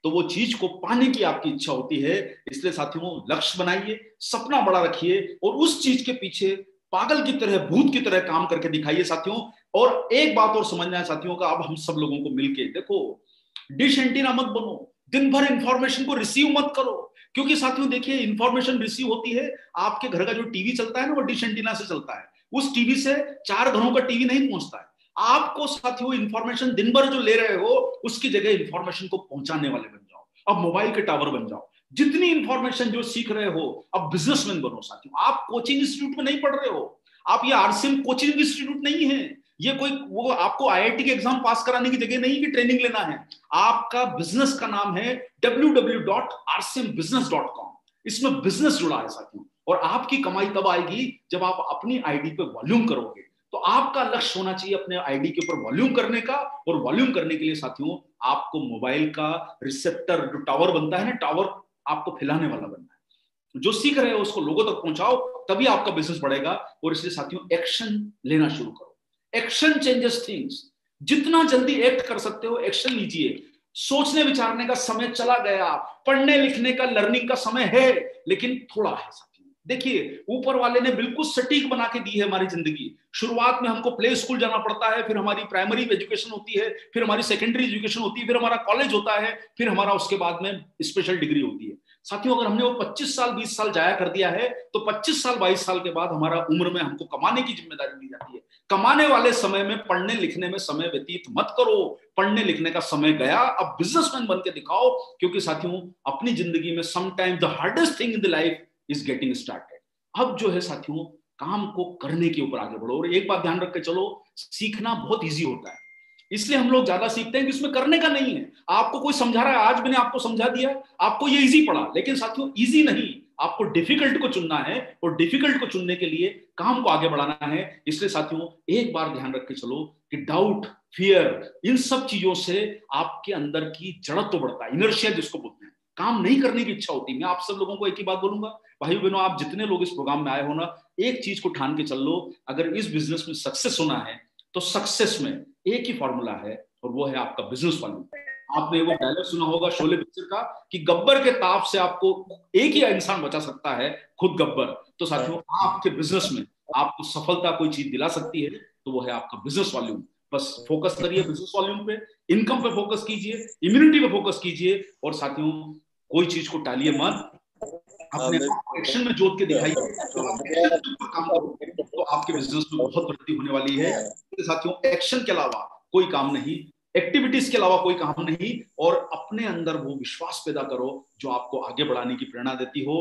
तो वो चीज को पाने की आपकी इच्छा होती है। इसलिए साथियों लक्ष्य बनाइए, सपना बड़ा रखिए, और उस चीज के पीछे पागल की तरह, भूत की तरह काम करके दिखाइए साथियों। और एक बात और समझना है साथियों का, अब हम सब लोगों को मिलके, देखो डिश एंटीना मत बनो, दिन भर इंफॉर्मेशन को रिसीव मत करो। क्योंकि साथियों देखिए इंफॉर्मेशन रिसीव होती है, आपके घर का जो टीवी चलता है ना, वो डिश एंटीना से चलता है। उस टीवी से 4 घरों का टीवी नहीं पहुंचता है। आपको साथियों इंफॉर्मेशन दिन भर जो ले रहे हो, उसकी जगह इंफॉर्मेशन को पहुंचाने वाले बन जाओ। अब मोबाइल के टावर बन जाओ। जितनी इंफॉर्मेशन जो सीख रहे हो, अब बिजनेसमैन बनो साथियों। आप कोचिंग इंस्टीट्यूट में नहीं पढ़ रहे हो, आप ये RCM कोचिंग इंस्टीट्यूट नहीं है, ये कोई वो आपको IIT के एग्जाम पास कराने की जगह नहीं कि ट्रेनिंग लेना है। आपका बिजनेस का नाम है www.rcmbusiness.com। इसमें बिजनेस जुड़ा है साथियों। और आपकी कमाई तब आएगी जब आप अपनी आईडी पे वॉल्यूम करोगे। तो आपका लक्ष्य होना चाहिए अपने आईडी के ऊपर वॉल्यूम करने का, और वॉल्यूम करने के लिए साथियों आपको मोबाइल का रिसेप्टर जो टावर बनता है ना, टावर आपको फैलाने वाला बनना है। जो सीख रहे हो उसको लोगों तक पहुंचाओ, तभी आपका बिजनेस बढ़ेगा। और इसलिए साथियों एक्शन लेना शुरू करो। Action changes things. जितना जल्दी एक्ट कर सकते हो एक्शन लीजिए। सोचने विचारने का समय चला गया, पढ़ने लिखने का लर्निंग का समय है, लेकिन थोड़ा है साथियों। देखिए ऊपर वाले ने बिल्कुल सटीक बना के दी है हमारी जिंदगी। शुरुआत में हमको प्ले स्कूल जाना पड़ता है, फिर हमारी प्राइमरी एजुकेशन होती है, फिर हमारी सेकेंडरी एजुकेशन होती है, फिर हमारा कॉलेज होता है, फिर हमारा उसके बाद में स्पेशल डिग्री होती है। साथियों अगर हमने वो 25 साल 20 साल जाया कर दिया है, तो 25 साल 22 साल के बाद हमारा उम्र में हमको कमाने की जिम्मेदारी दी जाती है। कमाने वाले समय में पढ़ने लिखने में समय व्यतीत मत करो। पढ़ने लिखने का समय गया, अब बिजनेसमैन बन के दिखाओ। क्योंकि साथियों अपनी जिंदगी में sometime the hardest thing in the life is getting started. अब जो है साथियों काम को करने के ऊपर आगे बढ़ो। और एक बात ध्यान रख के चलो, सीखना बहुत ईजी होता है, इसलिए हम लोग ज्यादा सीखते हैं कि इसमें करने का नहीं है। आपको कोई समझा रहा है, आज मैंने आपको समझा दिया, आपको ये इजी पड़ा, लेकिन साथियों इजी नहीं, आपको डिफिकल्ट को चुनना है। और डिफिकल्ट को चुनने के लिए काम को आगे बढ़ाना है। इसलिए साथियों एक बार ध्यान रख के चलो कि डाउट, फियर, इन सब चीजों से आपके अंदर की जड़त तो बढ़ता है, इनर्शिया जिसको बोलते हैं, काम नहीं करने की इच्छा होती है। मैं आप सब लोगों को एक ही बात बोलूंगा, भाई बहनों आप जितने लोग इस प्रोग्राम में आए हो ना, एक चीज को ठान के चल लो, अगर इस बिजनेस में सक्सेस होना है तो सक्सेस में एक ही फॉर्मूला है, और वो है आपका बिजनेस वॉल्यूम। आपने वो डायलॉग सुना होगा शोले पिक्चर का कि गब्बर के ताप से आपको एक ही इंसान बचा सकता है, खुद गब्बर। तो साथियों आपके बिजनेस में आपको सफलता कोई चीज दिला सकती है, तो वो है आपका बिजनेस वॉल्यूम। बस फोकस करिए बिजनेस वॉल्यूम पे, इनकम पे फोकस कीजिए, इम्यूनिटी पे फोकस कीजिए, और साथियों कोई चीज को टालिए मत, अपने एक्शन में जोत के दिखाइए। काम करोगे तो आपके बिजनेस में बहुत प्रगति होने वाली है। साथियों एक्शन के अलावा कोई काम नहीं, एक्टिविटीज के अलावा कोई काम नहीं, और अपने अंदर वो विश्वास पैदा करो जो आपको आगे बढ़ाने की प्रेरणा देती हो।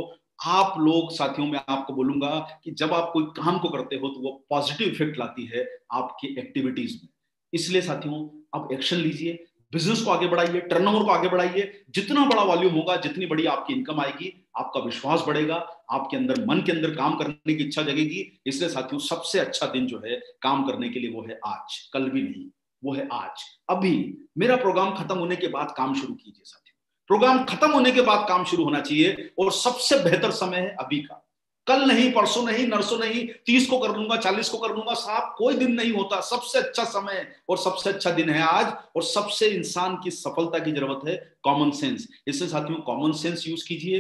आप लोग साथियों मैं आपको बोलूंगा कि जब आप कोई काम को करते हो तो वो पॉजिटिव इफेक्ट लाती है आपकी एक्टिविटीज में। इसलिए साथियों अब एक्शन लीजिए, बिजनेस को आगे बढ़ाइए, टर्नओवर को आगे बढ़ाइए। जितना बड़ा वॉल्यूम होगा, जितनी बड़ी आपकी इनकम आएगी, आपका विश्वास बढ़ेगा, आपके अंदर मन के अंदर काम करने की इच्छा जगेगी। इसलिए साथियों सबसे अच्छा दिन जो है काम करने के लिए वो है आज, कल भी नहीं, वो है आज, अभी। मेरा प्रोग्राम खत्म होने के बाद काम शुरू कीजिए साथियों। प्रोग्राम खत्म होने के बाद काम शुरू होना चाहिए, और सबसे बेहतर समय है अभी का। कल नहीं, परसों नहीं, नरसों नहीं, 30 को कर लूंगा, 40 को कर लूंगा, साहब कोई दिन नहीं होता। सबसे अच्छा समय और सबसे अच्छा दिन है आज। और सबसे इंसान की सफलता की जरूरत है कॉमन सेंस। इससे साथियों कॉमन सेंस यूज कीजिए।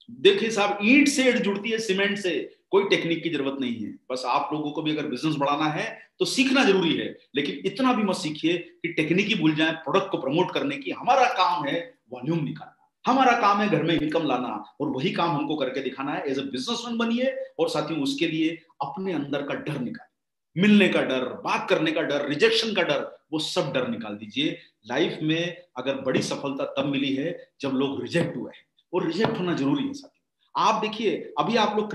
देखिए साहब ईंट से ईंट जुड़ती है सीमेंट से, कोई टेक्निक की जरूरत नहीं है। बस आप लोगों को भी अगर बिजनेस बढ़ाना है तो सीखना जरूरी है, लेकिन इतना भी मत सीखिए कि टेक्निक ही भूल जाए प्रोडक्ट को प्रमोट करने की। हमारा काम है वॉल्यूम निकालना, हमारा काम है घर में इनकम लाना, और वही काम हमको करके दिखाना है। एज ए बिजनेसमैन बनिए, और साथियों उसके लिए अपने अंदर का डर निकालिए, मिलने का डर, बात करने का डर, रिजेक्शन का डर, वो सब डर निकाल दीजिए। लाइफ में अगर बड़ी सफलता तब मिली है जब लोग रिजेक्ट हुए हैं, और रिजेक्ट होना जरूरी है साथियों। आप देखिए अभी आप लोग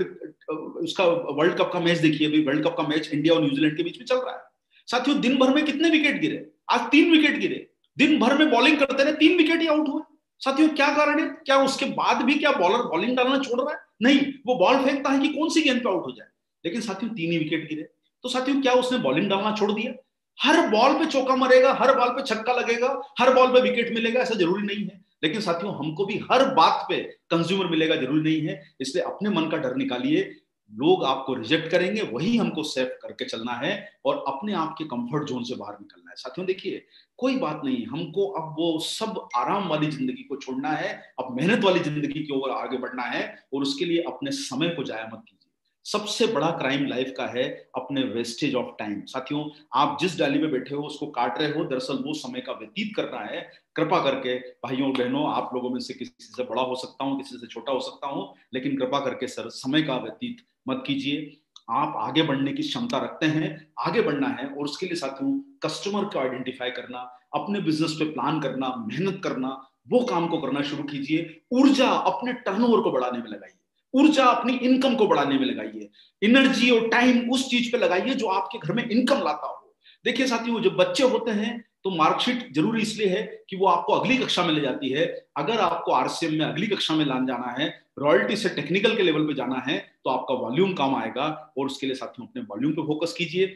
उसका वर्ल्ड कप का मैच देखिए, अभी वर्ल्ड कप का मैच इंडिया और न्यूजीलैंड के बीच में चल रहा है साथियों। दिन भर में कितने विकेट गिरे? आज 3 विकेट गिरे। दिन भर में बॉलिंग करते रहे, 3 विकेट ही आउट हुए साथियों। क्या कारण है? क्या उसके बाद भी क्या बॉलर बॉलिंग डालना छोड़ रहा है? नहीं, वो बॉल फेंकता है कि कौन सी गेंद पे आउट हो जाए, लेकिन साथियों 3 ही विकेट गिरे। तो साथियों क्या उसने बॉलिंग डालना छोड़ दिया? हर बॉल पे चौका मरेगा, हर बॉल पे छक्का लगेगा, हर बॉल पे विकेट मिलेगा, ऐसा जरूरी नहीं है। लेकिन साथियों हमको भी हर बात पे कंज्यूमर मिलेगा जरूरी नहीं है। इसलिए अपने मन का डर निकालिए। लोग आपको रिजेक्ट करेंगे, वही हमको सेव करके चलना है, और अपने आप के कंफर्ट जोन से बाहर निकलना है साथियों। देखिए कोई बात नहीं, हमको अब वो सब आराम वाली जिंदगी को छोड़ना है, अब मेहनत वाली जिंदगी की ओर आगे बढ़ना है, और उसके लिए अपने समय को जाया मत कीजिए। सबसे बड़ा क्राइम लाइफ का है अपने वेस्टेज ऑफ टाइम साथियों। आप जिस डाली में बैठे हो उसको काट रहे हो, दरअसल वो समय का व्यतीत करना है। कृपा करके भाइयों बहनों, आप लोगों में से किसी से बड़ा हो सकता हूँ, किसी से छोटा हो सकता हूँ, लेकिन कृपा करके सर समय का व्यतीत मत कीजिए। आप आगे बढ़ने की क्षमता रखते हैं, आगे बढ़ना है, और उसके लिए साथियों कस्टमर को आइडेंटिफाई करना, अपने बिजनेस पे प्लान करना, मेहनत करना, वो काम को करना शुरू कीजिए। ऊर्जा अपने टर्नओवर को बढ़ाने में लगाइए, ऊर्जा अपनी इनकम को बढ़ाने में लगाइए, एनर्जी और टाइम उस चीज पे लगाइए जो आपके घर में इनकम लाता हो। देखिए साथियों जब बच्चे होते हैं तो मार्कशीट जरूरी इसलिए है कि वो आपको अगली कक्षा में ले जाती है। अगर आपको आरसीएम में अगली कक्षा में लान जाना है, रॉयल्टी से टेक्निकल के लेवल पे जाना है, तो आपका वॉल्यूम काम आएगा। और उसके लिए साथियों अपने वॉल्यूम पे फोकस कीजिए,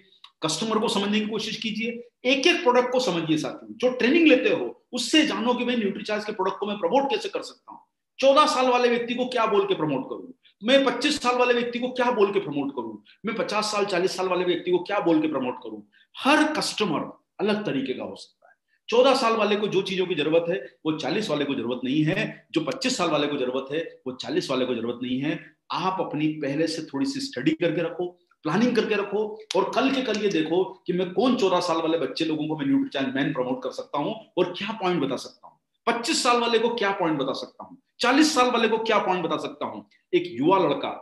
कस्टमर को समझने की कोशिश कीजिए, एक एक प्रोडक्ट को समझिए। साथियों जो ट्रेनिंग लेते हो उससे जानो कि मैं न्यूट्रीचार्ज के प्रोडक्ट को मैं प्रमोट कैसे कर सकता हूँ। 14 साल वाले व्यक्ति को क्या बोल के प्रमोट करूं, मैं 25 साल वाले व्यक्ति को क्या बोल के प्रमोट करूं, मैं 50 साल 40 साल वाले व्यक्ति को क्या बोल के प्रमोट करूं। हर कस्टमर अलग तरीके का हो सकता है। 14 साल वाले को जो चीजों की जरूरत है वो 40 वाले को जरूरत नहीं है, जो 25 साल वाले को जरूरत है वो 40 वाले को जरूरत नहीं है। आप अपनी पहले से थोड़ी सी स्टडी करके रखो, प्लानिंग करके रखो, और कल के कल ये देखो कि मैं कौन 14 साल वाले बच्चे लोगों को मैं न्यूट्रीचार्ज मैन प्रमोट कर सकता हूं और क्या पॉइंट बता सकता हूं। 25 साल वाले को क्या पॉइंट बता सकता हूं, 40 साल वाले को क्या पॉइंट बता सकता हूं। एक युवा लड़का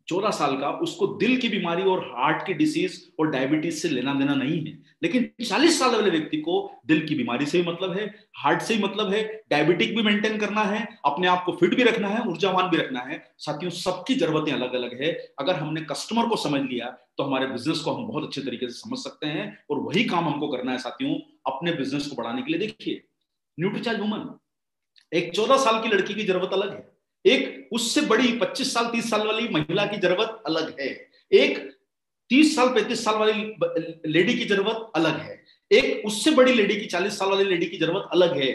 14 साल का, उसको दिल की बीमारी और हार्ट की डिसीज और डायबिटीज से लेना देना नहीं है, लेकिन 40 साल वाले व्यक्ति को दिल की बीमारी से भी मतलब है, हार्ट से भी मतलब है, डायबिटिक भी मेंटेन करना है, अपने आप को फिट भी रखना है, ऊर्जावान भी रखना है। साथियों सबकी जरूरतें अलग अलग है। अगर हमने कस्टमर को समझ लिया तो हमारे बिजनेस को हम बहुत अच्छे तरीके से समझ सकते हैं, और वही काम हमको करना है साथियों अपने बिजनेस को बढ़ाने के लिए। देखिए न्यूट्रीचार्ज वुमन, एक 14 साल की लड़की की जरूरत अलग है, एक उससे बड़ी 25 साल 30 साल वाली महिला की जरूरत अलग है, एक 30 साल 35 साल वाली लेडी की जरूरत अलग है, एक उससे बड़ी लेडी की 40 साल वाली लेडी की जरूरत अलग है।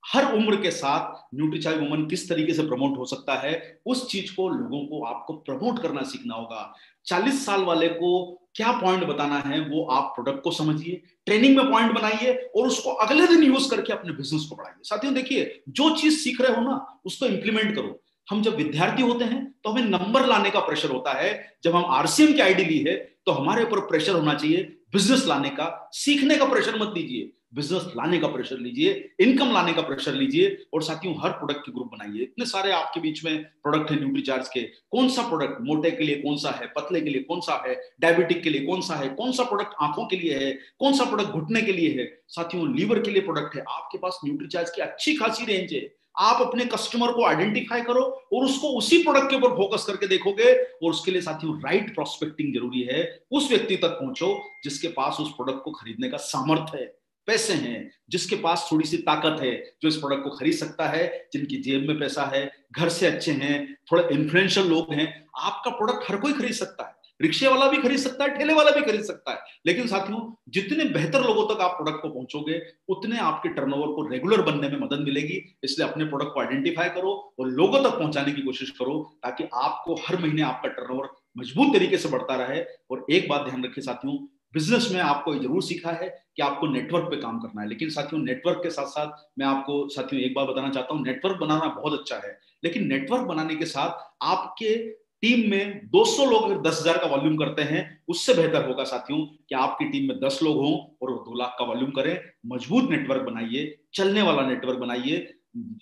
हर उम्र के साथ न्यूट्रीचार्ज वुमन किस तरीके से प्रमोट हो सकता है, उस चीज को लोगों को आपको प्रमोट करना सीखना होगा। 40 साल वाले को क्या पॉइंट बताना है वो आप प्रोडक्ट को समझिए, ट्रेनिंग में पॉइंट बनाइए और उसको अगले दिन यूज करके अपने बिजनेस को बढ़ाइए। साथियों देखिए जो चीज सीख रहे हो ना उसको इंप्लीमेंट करो। हम जब विद्यार्थी होते हैं तो हमें नंबर लाने का प्रेशर होता है, जब हम आरसीएम की आईडी ली है तो हमारे ऊपर प्रेशर होना चाहिए बिजनेस लाने का। सीखने का प्रेशर मत लीजिए, बिजनेस लाने का प्रेशर लीजिए, इनकम लाने का प्रेशर लीजिए। और साथियों हर प्रोडक्ट के ग्रुप बनाइए। इतने सारे आपके बीच में प्रोडक्ट है न्यूट्रीचार्ज के, कौन सा प्रोडक्ट मोटे के लिए कौन सा है, पतले के लिए कौन सा है, डायबिटिक के लिए कौन सा है, कौन सा प्रोडक्ट आंखों के लिए है, कौन सा प्रोडक्ट घुटने के लिए है, साथियों लीवर के लिए प्रोडक्ट है। आपके पास न्यूट्रीचार्ज की अच्छी खासी रेंज है। आप अपने कस्टमर को आइडेंटिफाई करो और उसको उसी प्रोडक्ट के ऊपर फोकस करके देखोगे, और उसके लिए साथियों राइट प्रोस्पेक्टिंग जरूरी है। उस व्यक्ति तक पहुंचो जिसके पास उस प्रोडक्ट को खरीदने का सामर्थ्य है, पैसे हैं, जिसके पास थोड़ी सी ताकत है, जो इस प्रोडक्ट को खरीद सकता है, जिनकी जेब में पैसा है, घर से अच्छे हैं, थोड़े इन्फ्लुएंशियल लोग हैं। आपका प्रोडक्ट हर कोई खरीद सकता है, रिक्शे वाला भी खरीद सकता है, ठेले वाला भी खरीद सकता है। लेकिन साथियों जितने बेहतर लोगों तक आप प्रोडक्ट को पहुंचोगे उतने आपके टर्नओवर को रेगुलर बनने में मदद मिलेगी। इसलिए अपने प्रोडक्ट को आइडेंटिफाई करो और लोगों तक पहुंचाने की कोशिश करो, ताकि आपको हर महीने आपका टर्नओवर मजबूत तरीके से बढ़ता रहे। और एक बात ध्यान रखिए साथियों, बिजनेस में आपको जरूर सीखा है कि आपको नेटवर्क पे काम करना है, लेकिन साथियों नेटवर्क के साथ साथ मैं आपको साथियों एक बात बताना चाहता हूं, नेटवर्क बनाना बहुत अच्छा है, लेकिन नेटवर्क बनाने के साथ आपके टीम में 200 लोग अगर 10,000 का वॉल्यूम करते हैं उससे बेहतर होगा साथियों कि आपकी टीम में 10 लोग हों और वो 2 लाख का वॉल्यूम करें। मजबूत नेटवर्क बनाइए, चलने वाला नेटवर्क बनाइए।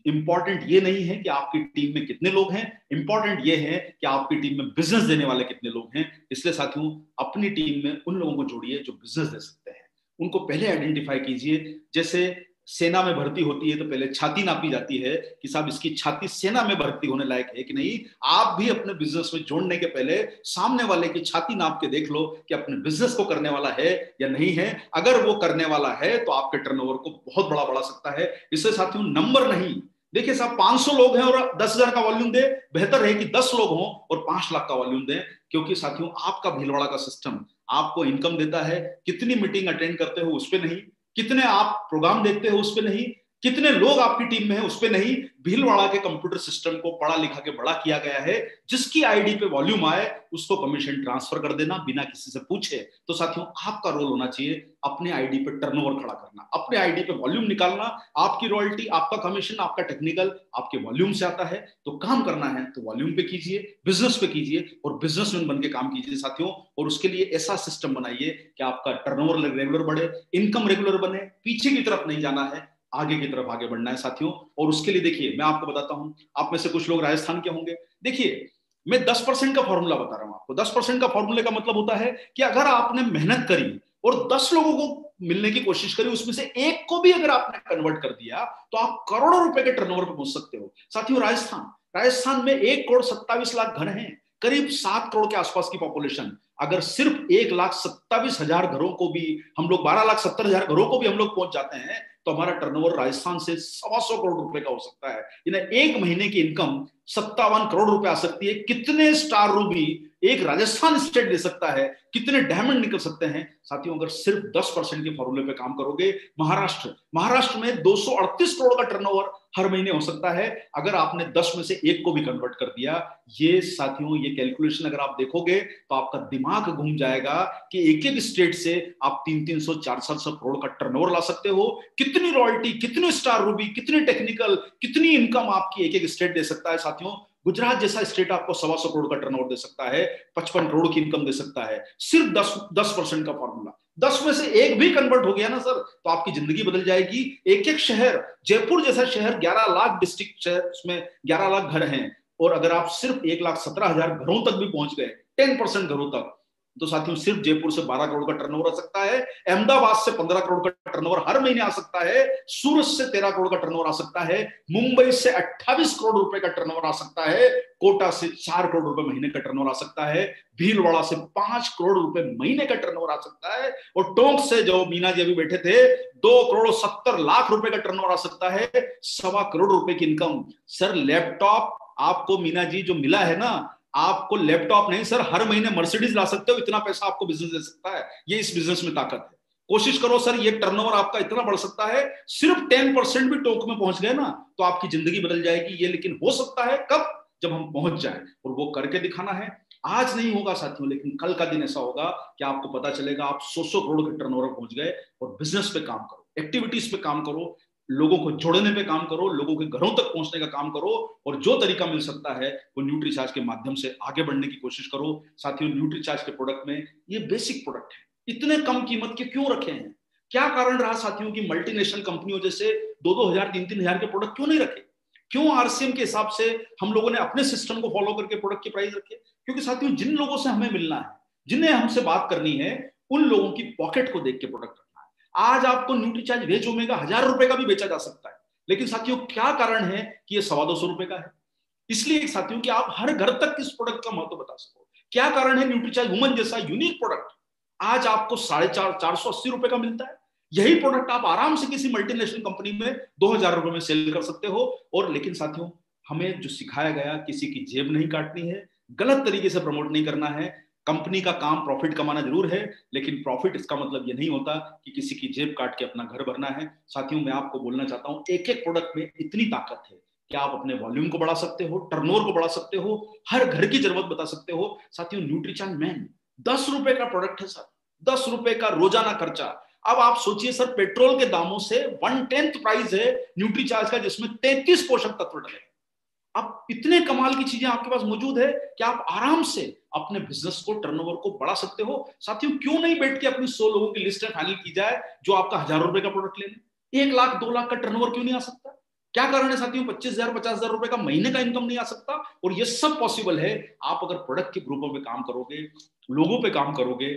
इंपॉर्टेंट ये नहीं है कि आपकी टीम में कितने लोग हैं, इंपॉर्टेंट ये है कि आपकी टीम में बिजनेस देने वाले कितने लोग हैं। इसलिए साथियों अपनी टीम में उन लोगों को जोड़िए जो बिजनेस दे सकते हैं, उनको पहले आइडेंटिफाई कीजिए। जैसे सेना में भर्ती होती है तो पहले छाती नापी जाती है कि साहब इसकी छाती सेना में भर्ती होने लायक है कि नहीं। आप भी अपने बिजनेस में जोड़ने के पहले सामने वाले की छाती नाप के देख लो कि अपने बिजनेस को करने वाला है या नहीं है। अगर वो करने वाला है तो आपके टर्नओवर को बहुत बड़ा बढ़ा सकता है। इससे साथियों नंबर नहीं, देखिए साहब 500 लोग हैं और 10,000 का वॉल्यूम दे, बेहतर है कि 10 लोग हों और 5 लाख का वॉल्यूम दें। क्योंकि साथियों आपका भीलवाड़ा का सिस्टम आपको इनकम देता है, कितनी मीटिंग अटेंड करते हो उस पर नहीं, कितने आप प्रोग्राम देखते हो उस पे नहीं, कितने लोग आपकी टीम में है उस पे नहीं। भीलवाड़ा के कंप्यूटर सिस्टम को पढ़ा लिखा के बड़ा किया गया है। जिसकी आईडी पे वॉल्यूम आए उसको कमीशन ट्रांसफर कर देना बिना किसी से पूछे। तो साथियों आपका रोल होना चाहिए अपने आईडी पे टर्नओवर खड़ा करना, अपने आईडी पे वॉल्यूम निकालना। आपकी रॉयल्टी, आपका कमीशन, आपका टेक्निकल आपके वॉल्यूम से आता है। तो काम करना है तो वॉल्यूम पे कीजिए, बिजनेस पे कीजिए और बिजनेसमैन बन के काम कीजिए साथियों। और उसके लिए ऐसा सिस्टम बनाइए कि आपका टर्नओवर रेगुलर बढ़े, इनकम रेगुलर बने, पीछे की तरफ नहीं जाना है, आगे की तरफ आगे बढ़ना है साथियों। और उसके लिए देखिए मैं आपको बताता हूं, आप में से कुछ लोग राजस्थान के होंगे। देखिए मैं 10% का फॉर्मूला बता रहा हूं आपको। 10% का फॉर्मूले का मतलब होता है कि अगर आपने मेहनत करी और 10 लोगों को मिलने की कोशिश करी, उसमें से एक को भी अगर आपने कन्वर्ट कर दिया तो आप करोड़ों रुपए के टर्नओवर पर पहुंच सकते हो साथियों। राजस्थान में 1 करोड़ 27 लाख घर हैं। करीब 7 करोड़ के आसपास की पॉपुलेशन, अगर सिर्फ 1,27,000 घरों को भी हम लोग 12,70,000 घरों को भी हम लोग पहुंच जाते हैं तो हमारा टर्नओवर राजस्थान से 125 करोड़ रुपए का हो सकता है। यानी एक महीने की इनकम 57 करोड़ रुपए आ सकती है। कितने स्टार रूबी एक राजस्थान स्टेट दे सकता है, कितने डायमंड निकल सकते हैं साथियों, अगर सिर्फ 10% के फॉर्मूले पे काम करोगे। महाराष्ट्र में 238 करोड़ का टर्नओवर हर महीने हो सकता है अगर आपने 10 में से एक को भी कन्वर्ट कर दिया। ये साथियों, ये कैलकुलेशन अगर आप देखोगे तो आपका दिमाग घूम जाएगा कि एक एक स्टेट से आप 300, 400 करोड़ का टर्नओवर ला सकते हो। कितनी रॉयल्टी, कितने स्टार रूबी, कितनी टेक्निकल, कितनी इनकम आपकी एक एक स्टेट दे सकता है साथियों। गुजरात जैसा स्टेट आपको 125 करोड़ का टर्नओवर दे सकता है, 55 करोड़ की इनकम दे सकता है, सिर्फ 10% का फॉर्मूला। 10 में से एक भी कन्वर्ट हो गया ना सर तो आपकी जिंदगी बदल जाएगी। एक एक शहर, जयपुर जैसा शहर 11 लाख डिस्ट्रिक्ट शहर, उसमें 11 लाख घर हैं, और अगर आप सिर्फ 1,17,000 घरों तक भी पहुंच गए, 10% घरों तक, तो साथियों सिर्फ जयपुर से 12 करोड़ का टर्नओवर आ सकता है, अहमदाबाद से 15 करोड़ का टर्नओवर हर महीने आ सकता है, सूरत से 13 करोड़ का टर्नओवर आ सकता है, मुंबई से 28 करोड़ रुपए का टर्नओवर आ सकता है, कोटा से 4 करोड़ रुपए महीने का टर्नओवर आ सकता है, भीलवाड़ा से 5 करोड़ रुपए महीने का टर्नओवर आ सकता है, और टोंक से जो मीना जी अभी बैठे थे 2 करोड़ 70 लाख रुपए का टर्नओवर आ सकता है, 1.25 करोड़ रुपए की इनकम। सर लैपटॉप आपको मीना जी जो मिला है ना, आपको लैपटॉप नहीं सर, हर महीने मर्सिडीज ला सकते हो, इतना पैसा आपको बिजनेस दे सकता है। ये इस बिजनेस में ताकत है। कोशिश करो सर, ये टर्नओवर आपका इतना बढ़ सकता है, सिर्फ 10% भी टोंक में पहुंच गए ना तो आपकी जिंदगी बदल जाएगी। ये लेकिन हो सकता है कब, जब हम पहुंच जाएं, और वो करके दिखाना है। आज नहीं होगा साथियों, लेकिन कल का दिन ऐसा होगा कि आपको पता चलेगा आप 100 करोड़ के टर्नओवर पहुंच गए। और बिजनेस पे काम करो, एक्टिविटीज पे काम करो, लोगों को जोड़ने पे काम करो, लोगों के घरों तक पहुंचने का काम करो, और जो तरीका मिल सकता है वो न्यूट्रीचार्ज के माध्यम से आगे बढ़ने की कोशिश करो। साथियों न्यूट्रीचार्ज के प्रोडक्ट में ये बेसिक प्रोडक्ट है, इतने कम कीमत के क्यों रखे हैं? क्या कारण रहा साथियों की मल्टीनेशनल कंपनियों जैसे 2-2 हजार 3-3 हजार के प्रोडक्ट क्यों नहीं रखे? क्यों आरसीएम के हिसाब से हम लोगों ने अपने सिस्टम को फॉलो करके प्रोडक्ट की प्राइस रखे? क्योंकि साथियों जिन लोगों से हमें मिलना है, जिन्हें हमसे बात करनी है, उन लोगों की पॉकेट को देख के प्रोडक्ट रखना है। आज आपको न्यूट्रीचार्ज वेज ओमेगा 1000 रुपए का भी बेचा जा सकता है, लेकिन साथियों क्या कारण है कि ये 225 रुपए का है? इसलिए साथियों कि आप हर घर तक इस प्रोडक्ट का महत्व बता सको। क्या कारण है न्यूट्रीचार्ज वुमन जैसा यूनिक प्रोडक्ट आज आपको 480 रुपए का मिलता है? यही प्रोडक्ट आप आराम से किसी मल्टीनेशनल कंपनी में 2000 रुपए में सेल कर सकते हो। और लेकिन साथियों हमें जो सिखाया गया, किसी की जेब नहीं काटनी है, गलत तरीके से प्रमोट नहीं करना है। कंपनी का काम प्रॉफिट कमाना जरूर है, लेकिन प्रॉफिट इसका मतलब ये नहीं होता कि किसी की जेब काट के अपना घर भरना है। साथियों मैं आपको बोलना चाहता हूं, एक एक प्रोडक्ट में इतनी ताकत है कि आप अपने वॉल्यूम को बढ़ा सकते हो, टर्नओवर को बढ़ा सकते हो, हर घर की जरूरत बता सकते हो। साथियों न्यूट्रीचार्ज मैन 10 रुपए का प्रोडक्ट है सर, 10 रुपए का रोजाना खर्चा। अब आप सोचिए सर, पेट्रोल के दामों से 1/10 प्राइस है न्यूट्रीचार्ज का, जिसमें 33 पोषक तत्व डले। अब इतने कमाल की चीजें आपके पास मौजूद है कि आप आराम से अपने बिजनेस को, टर्नओवर को बढ़ा सकते हो। साथियों क्यों नहीं बैठ के अपनी 100 लोगों की लिस्ट फाइनल की जाए जो आपका 1000 रुपए का प्रोडक्ट ले लें? 1 लाख 2 लाख का टर्नओवर क्यों नहीं आ सकता? क्या कारण है साथियों 25,000 50,000 रुपए का महीने का इनकम नहीं आ सकता? और ये सब पॉसिबल है आप अगर प्रोडक्ट के ग्रुपों में काम करोगे, लोगों पे काम करोगे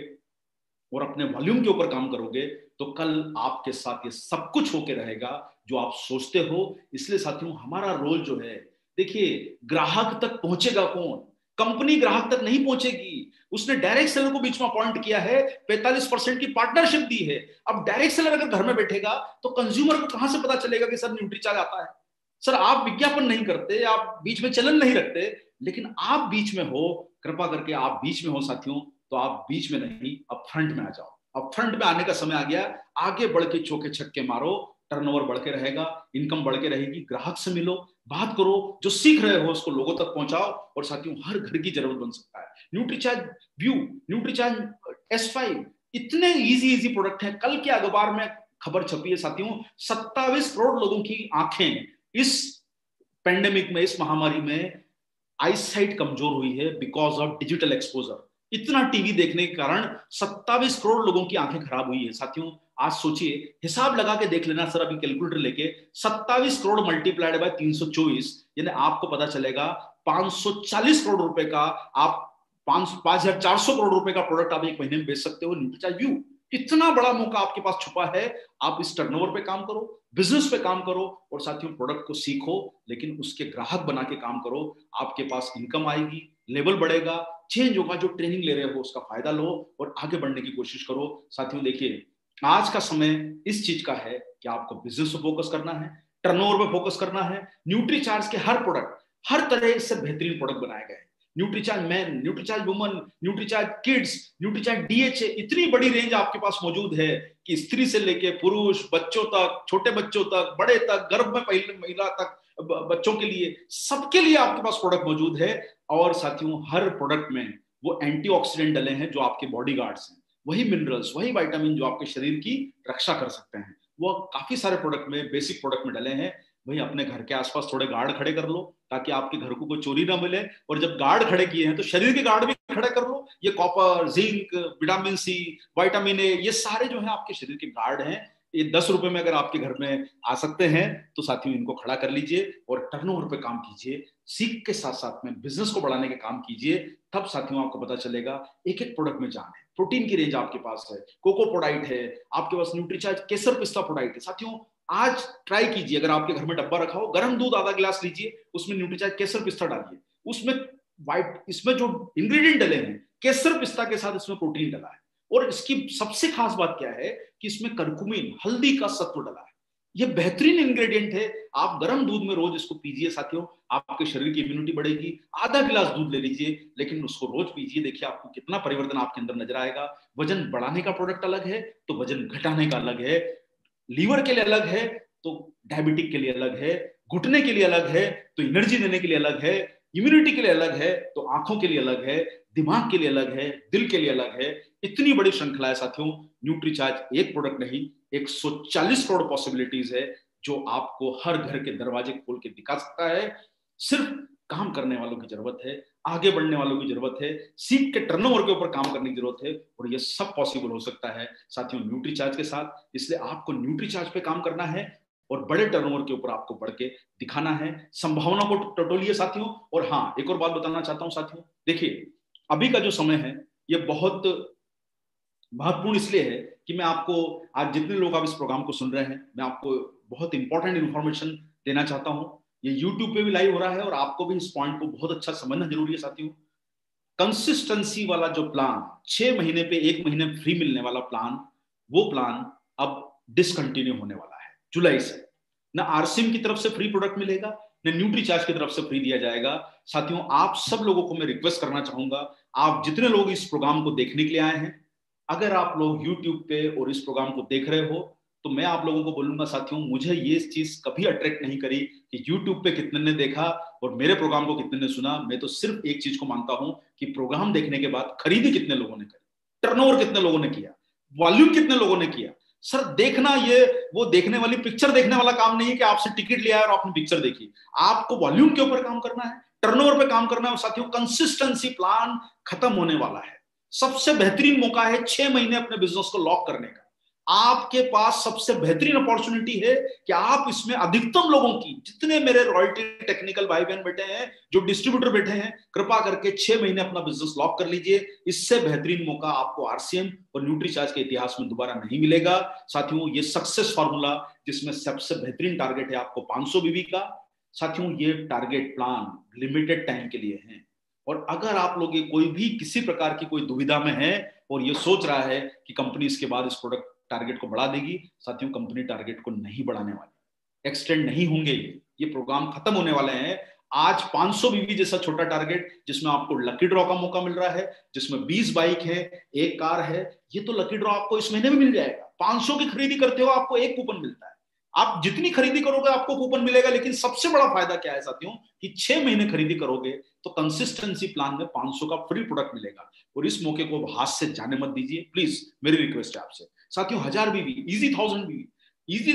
और अपने वॉल्यूम के ऊपर काम करोगे, तो कल आपके साथ ये सब कुछ होके रहेगा जो आप सोचते हो। इसलिए साथियों हमारा रोल जो है, देखिए ग्राहक तक पहुंचेगा कौन? कंपनी ग्राहक तक नहीं पहुंचेगी। उसने डायरेक्ट सेलर को बीच में अपॉइंट किया है, 45% की पार्टनरशिप दी है। अब डायरेक्ट सेलर अगर घर में बैठेगा तो कंज्यूमर को कहां से पता चलेगा कि सर न्यूट्रीचार्ज आता है? सर आप विज्ञापन नहीं करते, आप बीच में चलन नहीं रखते, लेकिन आप बीच में हो, कृपा करके आप बीच में हो साथियों, तो आप बीच में नहीं, अब फ्रंट में आ जाओ। अब फ्रंट में आने का समय आ गया, आगे बढ़ के चौके छक्के मारो, टर्नओवर बढ़ के रहेगा, इनकम बढ़ के रहेगी। ग्राहक से मिलो, बात करो, जो सीख रहे हो उसको लोगों तक पहुंचाओ, और साथियों हर घर की जरूरत बन सकता है। न्यूट्रीचार्ज व्यू, न्यूट्रीचार्ज S5 इतने इजी प्रोडक्ट हैं। कल के अखबार में खबर छपी है साथियों, 27 करोड़ लोगों की आंखें इस पेंडेमिक में, इस महामारी में आईसाइट कमजोर हुई है बिकॉज ऑफ डिजिटल एक्सपोजर। इतना टीवी देखने के कारण 27 करोड़ लोगों की आंखें खराब हुई है। साथियों आज सोचिए, हिसाब लगा के देख लेना सर, अभी कैलकुलेटर लेके 27 करोड़ मल्टीप्लाइड बाय 324, यानी आपको पता चलेगा 540 करोड़ रुपए का, आप 5,400 करोड़ रुपए का प्रोडक्ट आप एक महीने में बेच सकते हो न्यूट्रीचार्ज व्यू। इतना बड़ा मौका आपके पास छुपा है। आप इस टर्नओवर पे काम करो, बिजनेस पे काम करो और साथियों प्रोडक्ट को सीखो, लेकिन उसके ग्राहक बना के काम करो। आपके पास इनकम आएगी, लेवल बढ़ेगा, चेंज होगा। जो ट्रेनिंग ले रहे हो उसका फायदा लो और आगे बढ़ने की कोशिश करो। साथियों देखिए, आज का समय इस चीज का है कि आपको बिजनेस पे फोकस करना है, टर्नओवर पे फोकस करना है। न्यूट्रीचार्ज के हर प्रोडक्ट, हर तरह से बेहतरीन प्रोडक्ट बनाए गए हैं। Nutricharge man, Nutricharge woman, Nutricharge kids, Nutricharge DHA, इतनी बड़ी रेंज आपके पास मौजूद है कि स्त्री से लेके पुरुष, बच्चों तक, छोटे बच्चों तक, बड़े तक, गर्भ में पहले महिला तक, बच्चों के लिए, सबके लिए आपके पास प्रोडक्ट मौजूद है। और साथियों हर प्रोडक्ट में वो एंटीऑक्सीडेंट डले हैं जो आपके बॉडी गार्ड्स हैं, वही मिनरल्स, वही विटामिन जो आपके शरीर की रक्षा कर सकते हैं, वो काफी सारे प्रोडक्ट में, बेसिक प्रोडक्ट में डले हैं। भाई अपने घर के आसपास थोड़े गार्ड खड़े कर लो ताकि आपके घर को कोई चोरी ना मिले, और जब गार्ड खड़े किए हैं तो शरीर के गार्ड भी खड़े कर लो। ये copper, zinc, vitamin C, vitamin A, ये सारे जो है आपके शरीर के गार्ड हैं। ये 10 रुपए में अगर आपके घर में आ सकते हैं तो साथियों इनको खड़ा कर लीजिए और टर्नओवर पे काम कीजिए। सीख के साथ साथ में बिजनेस को बढ़ाने के काम कीजिए। तब साथियों आपको पता चलेगा एक एक प्रोडक्ट में जान है। प्रोटीन की रेंज आपके पास है, कोको प्रोडाइट है आपके पास, न्यूट्रीचार्ज केसर पिस्ता प्रोडाइट है। साथियों आज ट्राई कीजिए, अगर आपके घर में डब्बा रखा हो, गर्म दूध आधा गिलास लीजिए, उसमें न्यूट्रीचार्ज केसर पिस्ता डालिए, उसमें इसमें जो इंग्रेडिएंट डले हैं केसर पिस्ता के साथ इसमें प्रोटीन डला है। और इसकी सबसे खास बात क्या है कि इसमें करकुमिन, हल्दी का सत्व डला है। ये बेहतरीन इंग्रेडिएंट है। आप गर्म दूध में रोज इसको पीजिए साथियों, आपके शरीर की इम्यूनिटी बढ़ेगी। आधा गिलास दूध ले लीजिए लेकिन उसको रोज पीजिए, देखिए आपको कितना परिवर्तन आपके अंदर नजर आएगा। वजन बढ़ाने का प्रोडक्ट अलग है तो वजन घटाने का अलग है, लीवर के लिए अलग है तो डायबिटिक के लिए अलग है, घुटने के लिए अलग है तो एनर्जी देने के लिए अलग है, इम्यूनिटी के लिए अलग है तो आंखों के लिए अलग है, दिमाग के लिए अलग है, दिल के लिए अलग है। इतनी बड़ी श्रृंखला है साथियों। न्यूट्रीचार्ज एक प्रोडक्ट नहीं, 140 करोड़ पॉसिबिलिटीज है जो आपको हर घर के दरवाजे खोल के दिखा सकता है। सिर्फ काम करने वालों की जरूरत है, आगे बढ़ने वालों की जरूरत है, सीख के टर्नओवर के ऊपर काम करने की जरूरत है, और ये सब पॉसिबल हो सकता है साथियों न्यूट्रीचार्ज के साथ। इसलिए आपको न्यूट्रीचार्ज पे काम करना है और बड़े टर्नओवर के ऊपर आपको बढ़ के दिखाना है। संभावना को टटोलिए साथियों। और हाँ, एक और बात बताना चाहता हूं साथियों, देखिए अभी का जो समय है ये बहुत महत्वपूर्ण इसलिए है कि मैं आपको, आज जितने लोग आप इस प्रोग्राम को सुन रहे हैं, मैं आपको बहुत इंपॉर्टेंट इंफॉर्मेशन देना चाहता हूं। ये यूट्यूब पे भी लाइव हो रहा है और आपको भी इस पॉइंट को बहुत अच्छा समझना जरूरी है साथियों। कंसिस्टेंसी वाला जो प्लान, 6 महीने पे 1 महीने फ्री मिलने वाला प्लान, वो प्लान अब डिसकंटिन्यू होने वाला है जुलाई से। ना आरसीएम की तरफ से फ्री प्रोडक्ट मिलेगा, न न्यूट्रीचार्ज की तरफ से फ्री दिया जाएगा। साथियों आप सब लोगों को मैं रिक्वेस्ट करना चाहूंगा, आप जितने लोग इस प्रोग्राम को देखने के लिए आए हैं, अगर आप लोग यूट्यूब पे और इस प्रोग्राम को देख रहे हो तो मैं आप लोगों को बोलूंगा साथियों, मुझे ये चीज कभी अट्रैक्ट नहीं करी कि यूट्यूब पे कितने ने देखा और मेरे प्रोग्राम को कितने ने सुना। मैं तो सिर्फ एक चीज को मानता हूं कि प्रोग्राम देखने के बाद खरीदी कितने लोगों ने करी, टर्नओवर कितने लोगों ने किया, वॉल्यूम कितने लोगों ने किया। सर देखना, ये वो देखने वाली पिक्चर देखने वाला काम नहीं है कि आपसे टिकट लिया और आपने पिक्चर देखी। आपको वॉल्यूम के ऊपर काम करना है, टर्नओवर पे काम करना है। और साथियों कंसिस्टेंसी प्लान खत्म होने वाला है। सबसे बेहतरीन मौका है 6 महीने अपने बिजनेस को लॉक करने का। आपके पास सबसे बेहतरीन अपॉर्चुनिटी है कि आप इसमें अधिकतम लोगों की, जितने मेरे रॉयल्टी टेक्निकल भाई बहन बैठे हैं, जो डिस्ट्रीब्यूटर बैठे हैं, कृपा करके 6 महीने अपना बिजनेस लॉक कर लीजिए। इससे बेहतरीन मौका आपको आरसीएम और न्यूट्रीचार्ज के इतिहास में दोबारा नहीं मिलेगा। साथियों ये सक्सेस फॉर्मूला, जिसमें सबसे बेहतरीन टारगेट है आपको 500 बीवी का। साथियों ये टारगेट प्लान लिमिटेड टाइम के लिए है, और अगर आप लोग कोई भी किसी प्रकार की कोई दुविधा में है और ये सोच रहा है कि कंपनी इसके बाद इस प्रोडक्ट टारगेट को बढ़ा देगी, साथियों कंपनी टारगेट को नहीं बढ़ाने वाली, एक्सटेंड नहीं होंगे। ये प्रोग्राम खत्म होने वाले हैं। आज 500 बीवी जैसा छोटा टारगेट, जिसमें आपको लकी ड्रॉ का मौका मिल रहा है, जिसमें 20 बाइक है, 1 कार है, ये तो लकी ड्रॉ आपको इस महीने में मिल जाएगा। 500 की खरीदी करते हो आपको 1 कूपन मिलता है। आप जितनी खरीदी करोगे आपको कूपन मिलेगा। लेकिन सबसे बड़ा फायदा क्या है साथियों कि 6 महीने खरीदी करोगे तो कंसिस्टेंसी प्लान में 500 का फ्री प्रोडक्ट मिलेगा। और इस मौके को हाथ से जाने मत दीजिए प्लीज, मेरी रिक्वेस्ट है आपसे। साथियों 1000 बीवी, इजी 1000 बीवी, इजी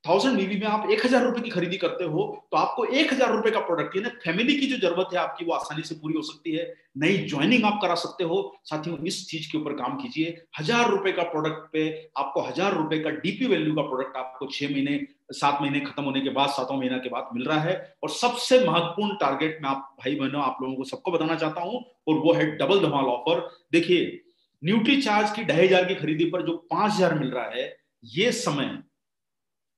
1000 बीवी में आप 1000 रुपए की खरीदी करते हो तो आपको 1000 रुपए का प्रोडक्ट, यानी फैमिली की जो जरूरत है आपकी वो आसानी से पूरी हो सकती है। नई ज्वाइनिंग आप करा सकते हो। साथियों इस चीज के ऊपर काम कीजिए। 1000 रुपए का प्रोडक्ट पे आपको 1000 रुपए का डीपी वैल्यू का प्रोडक्ट आपको 6 महीने 7 महीने खत्म होने के बाद, 7वां महीना के बाद मिल रहा है। और सबसे महत्वपूर्ण टारगेट मैं आप भाई बहनों आप लोगों को सबको बताना चाहता हूं, और वो है डबल धमाल ऑफर। देखिए न्यूट्री चार्ज की 2500 की खरीदी पर जो 5000 मिल रहा है, ये समय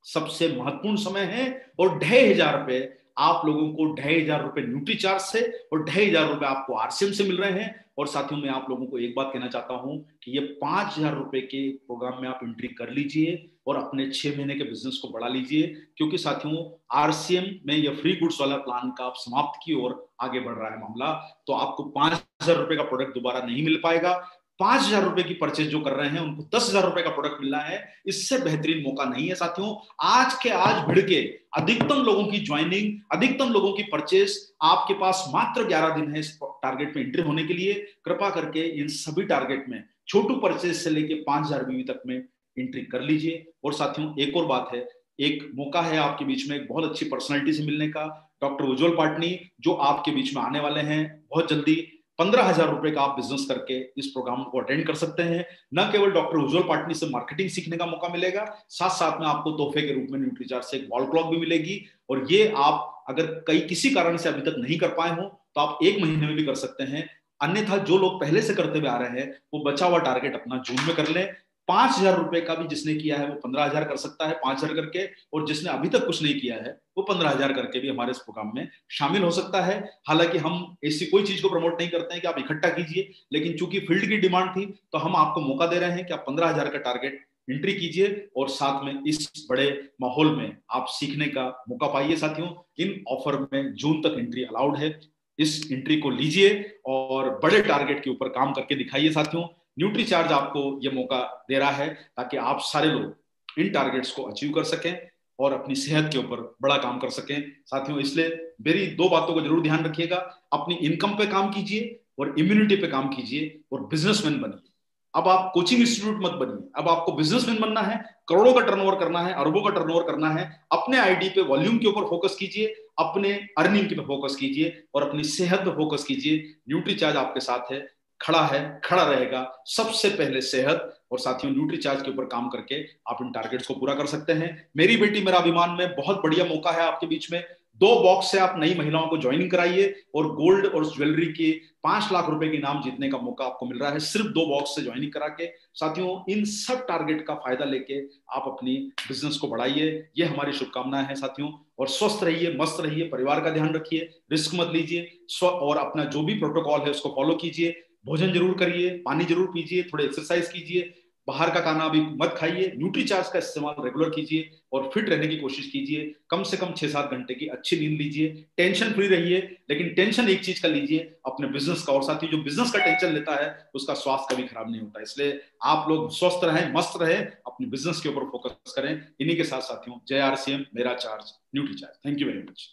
सबसे महत्वपूर्ण समय है। और 2500 रुपए आप लोगों को 2500 रुपए न्यूट्री चार्ज से और 2500 रुपए आपको आरसीएम से मिल रहे हैं। और साथियों, मैं आप लोगों को एक बात कहना चाहता हूं कि ये 5000 रुपए के प्रोग्राम में आप एंट्री कर लीजिए और अपने 6 महीने के बिजनेस को बढ़ा लीजिए, क्योंकि साथियों आरसीएम में ये फ्री गुड्स वाला प्लान का आप समाप्त की ओर आगे बढ़ रहा है मामला। तो आपको 5000 रुपए का प्रोडक्ट दोबारा नहीं मिल पाएगा। 5000 रुपए की परचेज जो कर रहे हैं उनको 10,000 रुपए का प्रोडक्ट मिल रहा है। इससे बेहतरीन मौका नहीं है साथियों। आज के आज भिड़ के अधिकतम लोगों की ज्वाइनिंग, अधिकतम लोगों की परचेज, आपके पास मात्र 11 दिन है इस टारगेट में एंट्री होने के लिए। कृपा करके इन सभी टारगेट में छोटू परचेज से लेके 5000 बीवी तक में एंट्री कर लीजिए। और साथियों, एक और बात है, एक मौका है आपके बीच में एक बहुत अच्छी पर्सनैलिटी से मिलने का, डॉक्टर उज्जवल पाटनी, जो आपके बीच में आने वाले हैं बहुत जल्दी। 15,000 रुपए का आप बिजनेस करके इस प्रोग्राम को अटेंड कर सकते हैं। न केवल डॉक्टर उज्जवल पाटनी से मार्केटिंग सीखने का मौका मिलेगा, साथ साथ में आपको तोहफे के रूप में न्यूट्री चार्ज से एक वॉल क्लॉक भी मिलेगी। और ये आप अगर किसी कारण से अभी तक नहीं कर पाए हो तो आप 1 महीने में भी कर सकते हैं। अन्यथा जो लोग पहले से करते हुए आ रहे हैं वो बचा हुआ टारगेट अपना जून में कर लें। 5000 रुपए का भी जिसने किया है वो 15,000 कर सकता है 5000 करके, और जिसने अभी तक कुछ नहीं किया है वो 15,000 करके भी हमारे इस प्रोग्राम में शामिल हो सकता है। हालांकि हम ऐसी कोई चीज को प्रमोट नहीं करते हैं कि आप इकट्ठा कीजिए, लेकिन चूंकि फील्ड की डिमांड थी तो हम आपको मौका दे रहे हैं कि आप 15,000 का टारगेट एंट्री कीजिए और साथ में इस बड़े माहौल में आप सीखने का मौका पाइए। साथियों, इन ऑफर में जून तक एंट्री अलाउड है। इस एंट्री को लीजिए और बड़े टारगेट के ऊपर काम करके दिखाइए। साथियों, न्यूट्री चार्ज आपको यह मौका दे रहा है ताकि आप सारे लोग इन टारगेट्स को अचीव कर सकें और अपनी सेहत के ऊपर बड़ा काम कर सकें। साथियों, इसलिए मेरी 2 बातों को जरूर ध्यान रखिएगा, अपनी इनकम पे काम कीजिए और इम्यूनिटी पे काम कीजिए और बिजनेसमैन बनिए। अब आप कोचिंग इंस्टीट्यूट मत बनिए, अब आपको बिजनेसमैन बनना है, करोड़ों का टर्नओवर करना है, अरबों का टर्नओवर करना है। अपने आईडी पे वॉल्यूम के ऊपर फोकस कीजिए, अपने अर्निंग पे फोकस कीजिए और अपनी सेहत पे फोकस कीजिए। न्यूट्री चार्ज आपके साथ है, खड़ा है, खड़ा रहेगा। सबसे पहले सेहत। और साथियों, न्यूट्री चार्ज के ऊपर काम करके आप इन टारगेट्स को पूरा कर सकते हैं। मेरी बेटी मेरा अभिमान में बहुत बढ़िया मौका है आपके बीच में। 2 बॉक्स से आप नई महिलाओं को ज्वाइनिंग कराइए और गोल्ड और ज्वेलरी के 5 लाख रुपए के इनाम जीतने का मौका आपको मिल रहा है सिर्फ 2 बॉक्स से ज्वाइनिंग करा के। साथियों, इन सब टारगेट का फायदा लेके आप अपनी बिजनेस को बढ़ाइए, ये हमारी शुभकामनाएं हैं साथियों। और स्वस्थ रहिए, मस्त रहिए, परिवार का ध्यान रखिए, रिस्क मत लीजिए और अपना जो भी प्रोटोकॉल है उसको फॉलो कीजिए। भोजन जरूर करिए, पानी जरूर पीजिए, थोड़े एक्सरसाइज कीजिए, बाहर का खाना भी मत खाइए, न्यूट्री चार्ज का इस्तेमाल रेगुलर कीजिए और फिट रहने की कोशिश कीजिए। कम से कम 6-7 घंटे की अच्छी नींद लीजिए, टेंशन फ्री रहिए, लेकिन टेंशन एक चीज का लीजिए, अपने बिजनेस का। और साथ ही जो बिजनेस का टेंशन लेता है उसका स्वास्थ्य कभी खराब नहीं होता। इसलिए आप लोग स्वस्थ रहें, मस्त रहें, अपने बिजनेस के ऊपर फोकस करें। इन्हीं के साथ साथियों, जय आरसीएम, मेरा charge, nutricharge. Thank you very much.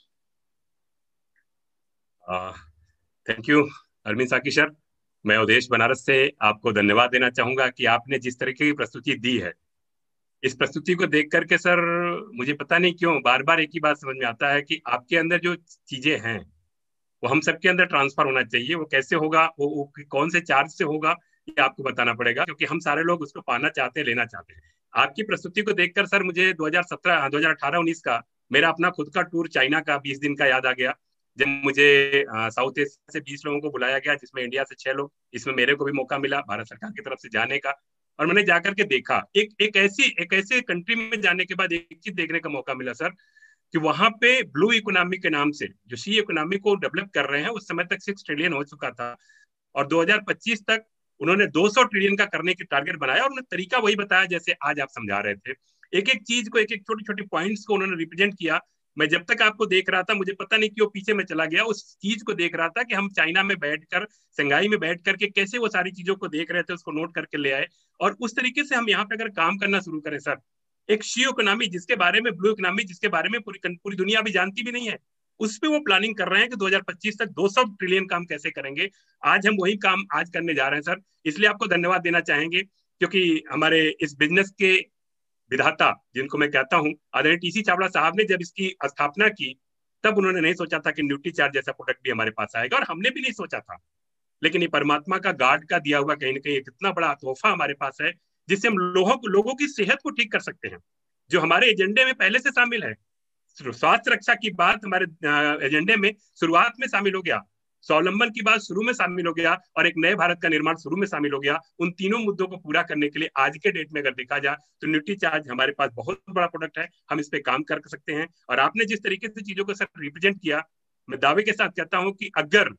Thank you Arvind Sakya sir. मैं उदेश बनारस से आपको धन्यवाद देना चाहूंगा कि आपने जिस तरीके की प्रस्तुति दी है, इस प्रस्तुति को देख करके सर मुझे पता नहीं क्यों बार बार एक ही बात समझ में आता है कि आपके अंदर जो चीजें हैं वो हम सबके अंदर ट्रांसफर होना चाहिए। वो कैसे होगा, वो कौन से चार्ज से होगा, ये आपको बताना पड़ेगा, क्योंकि हम सारे लोग उसको पाना चाहते हैं, लेना चाहते हैं। आपकी प्रस्तुति को देखकर सर मुझे 2018-19 का मेरा अपना खुद का टूर चाइना का 20 दिन का याद आ गया, जब मुझे साउथ एशिया से 20 लोगों को बुलाया गया, जिसमें इंडिया से 6 लोग, इसमें मेरे को भी मौका मिला भारत सरकार की तरफ से जाने का। और मैंने जाकर के देखा एक ऐसे कंट्री में जाने के बाद एक चीज देखने का मौका मिला सर, कि वहां पे ब्लू इकोनॉमी के नाम से जो सी इकोनॉमी को डेवलप कर रहे हैं, उस समय तक 6 ट्रिलियन हो चुका था और 2025 तक उन्होंने 200 ट्रिलियन का करने की टारगेट बनाया। और उन्होंने तरीका वही बताया जैसे आज आप समझा रहे थे। एक एक चीज को, एक एक छोटी छोटी पॉइंट्स को उन्होंने रिप्रेजेंट किया। मैं जब तक आपको देख रहा था, मुझे पता नहीं क्यों पीछे में चला गया, उस चीज को देख रहा था कि हम चाइना में बैठकर, शंघाई में बैठ करके कैसे वो सारी चीजों को देख रहे थे, उसको नोट करके ले आए। और उस तरीके से हम यहाँ पे अगर काम करना शुरू करें सर, एक शी इकोनॉमी जिसके बारे में, ब्लू इकोनॉमी जिसके बारे में पूरी दुनिया अभी जानती भी नहीं है, उस पर वो प्लानिंग कर रहे हैं कि 2025 तक 200 ट्रिलियन काम कैसे करेंगे। आज हम वही काम आज करने जा रहे हैं सर। इसलिए आपको धन्यवाद देना चाहेंगे, क्योंकि हमारे इस बिजनेस के विधाता जिनको मैं कहता हूं, आदरणीय टीसी चावड़ा साहब ने जब इसकी स्थापना की, तब उन्होंने नहीं सोचा था कि न्यूट्री चार्ज जैसा प्रोडक्ट भी हमारे पास आएगा, और हमने भी नहीं सोचा था। लेकिन ये परमात्मा का गॉड का दिया हुआ कहीं ना कहीं इतना बड़ा तोहफा हमारे पास है, जिससे हम लोगों की सेहत को ठीक कर सकते हैं, जो हमारे एजेंडे में पहले से शामिल है। स्वास्थ्य रक्षा की बात हमारे एजेंडे में शुरुआत में शामिल हो गया। स्वावलंबन की बात शुरू में शामिल हो गया और एक नए भारत का निर्माण शुरू में शामिल हो गया। उन तीनों मुद्दों को पूरा करने के लिए आज के डेट में अगर देखा जाए तो न्यूट्रीचार्ज हमारे पास बहुत बड़ा प्रोडक्ट है, हम इस पे काम कर सकते हैं। और आपने जिस तरीके से चीजों को सर रिप्रेजेंट किया, मैं दावे के साथ कहता हूं कि अगर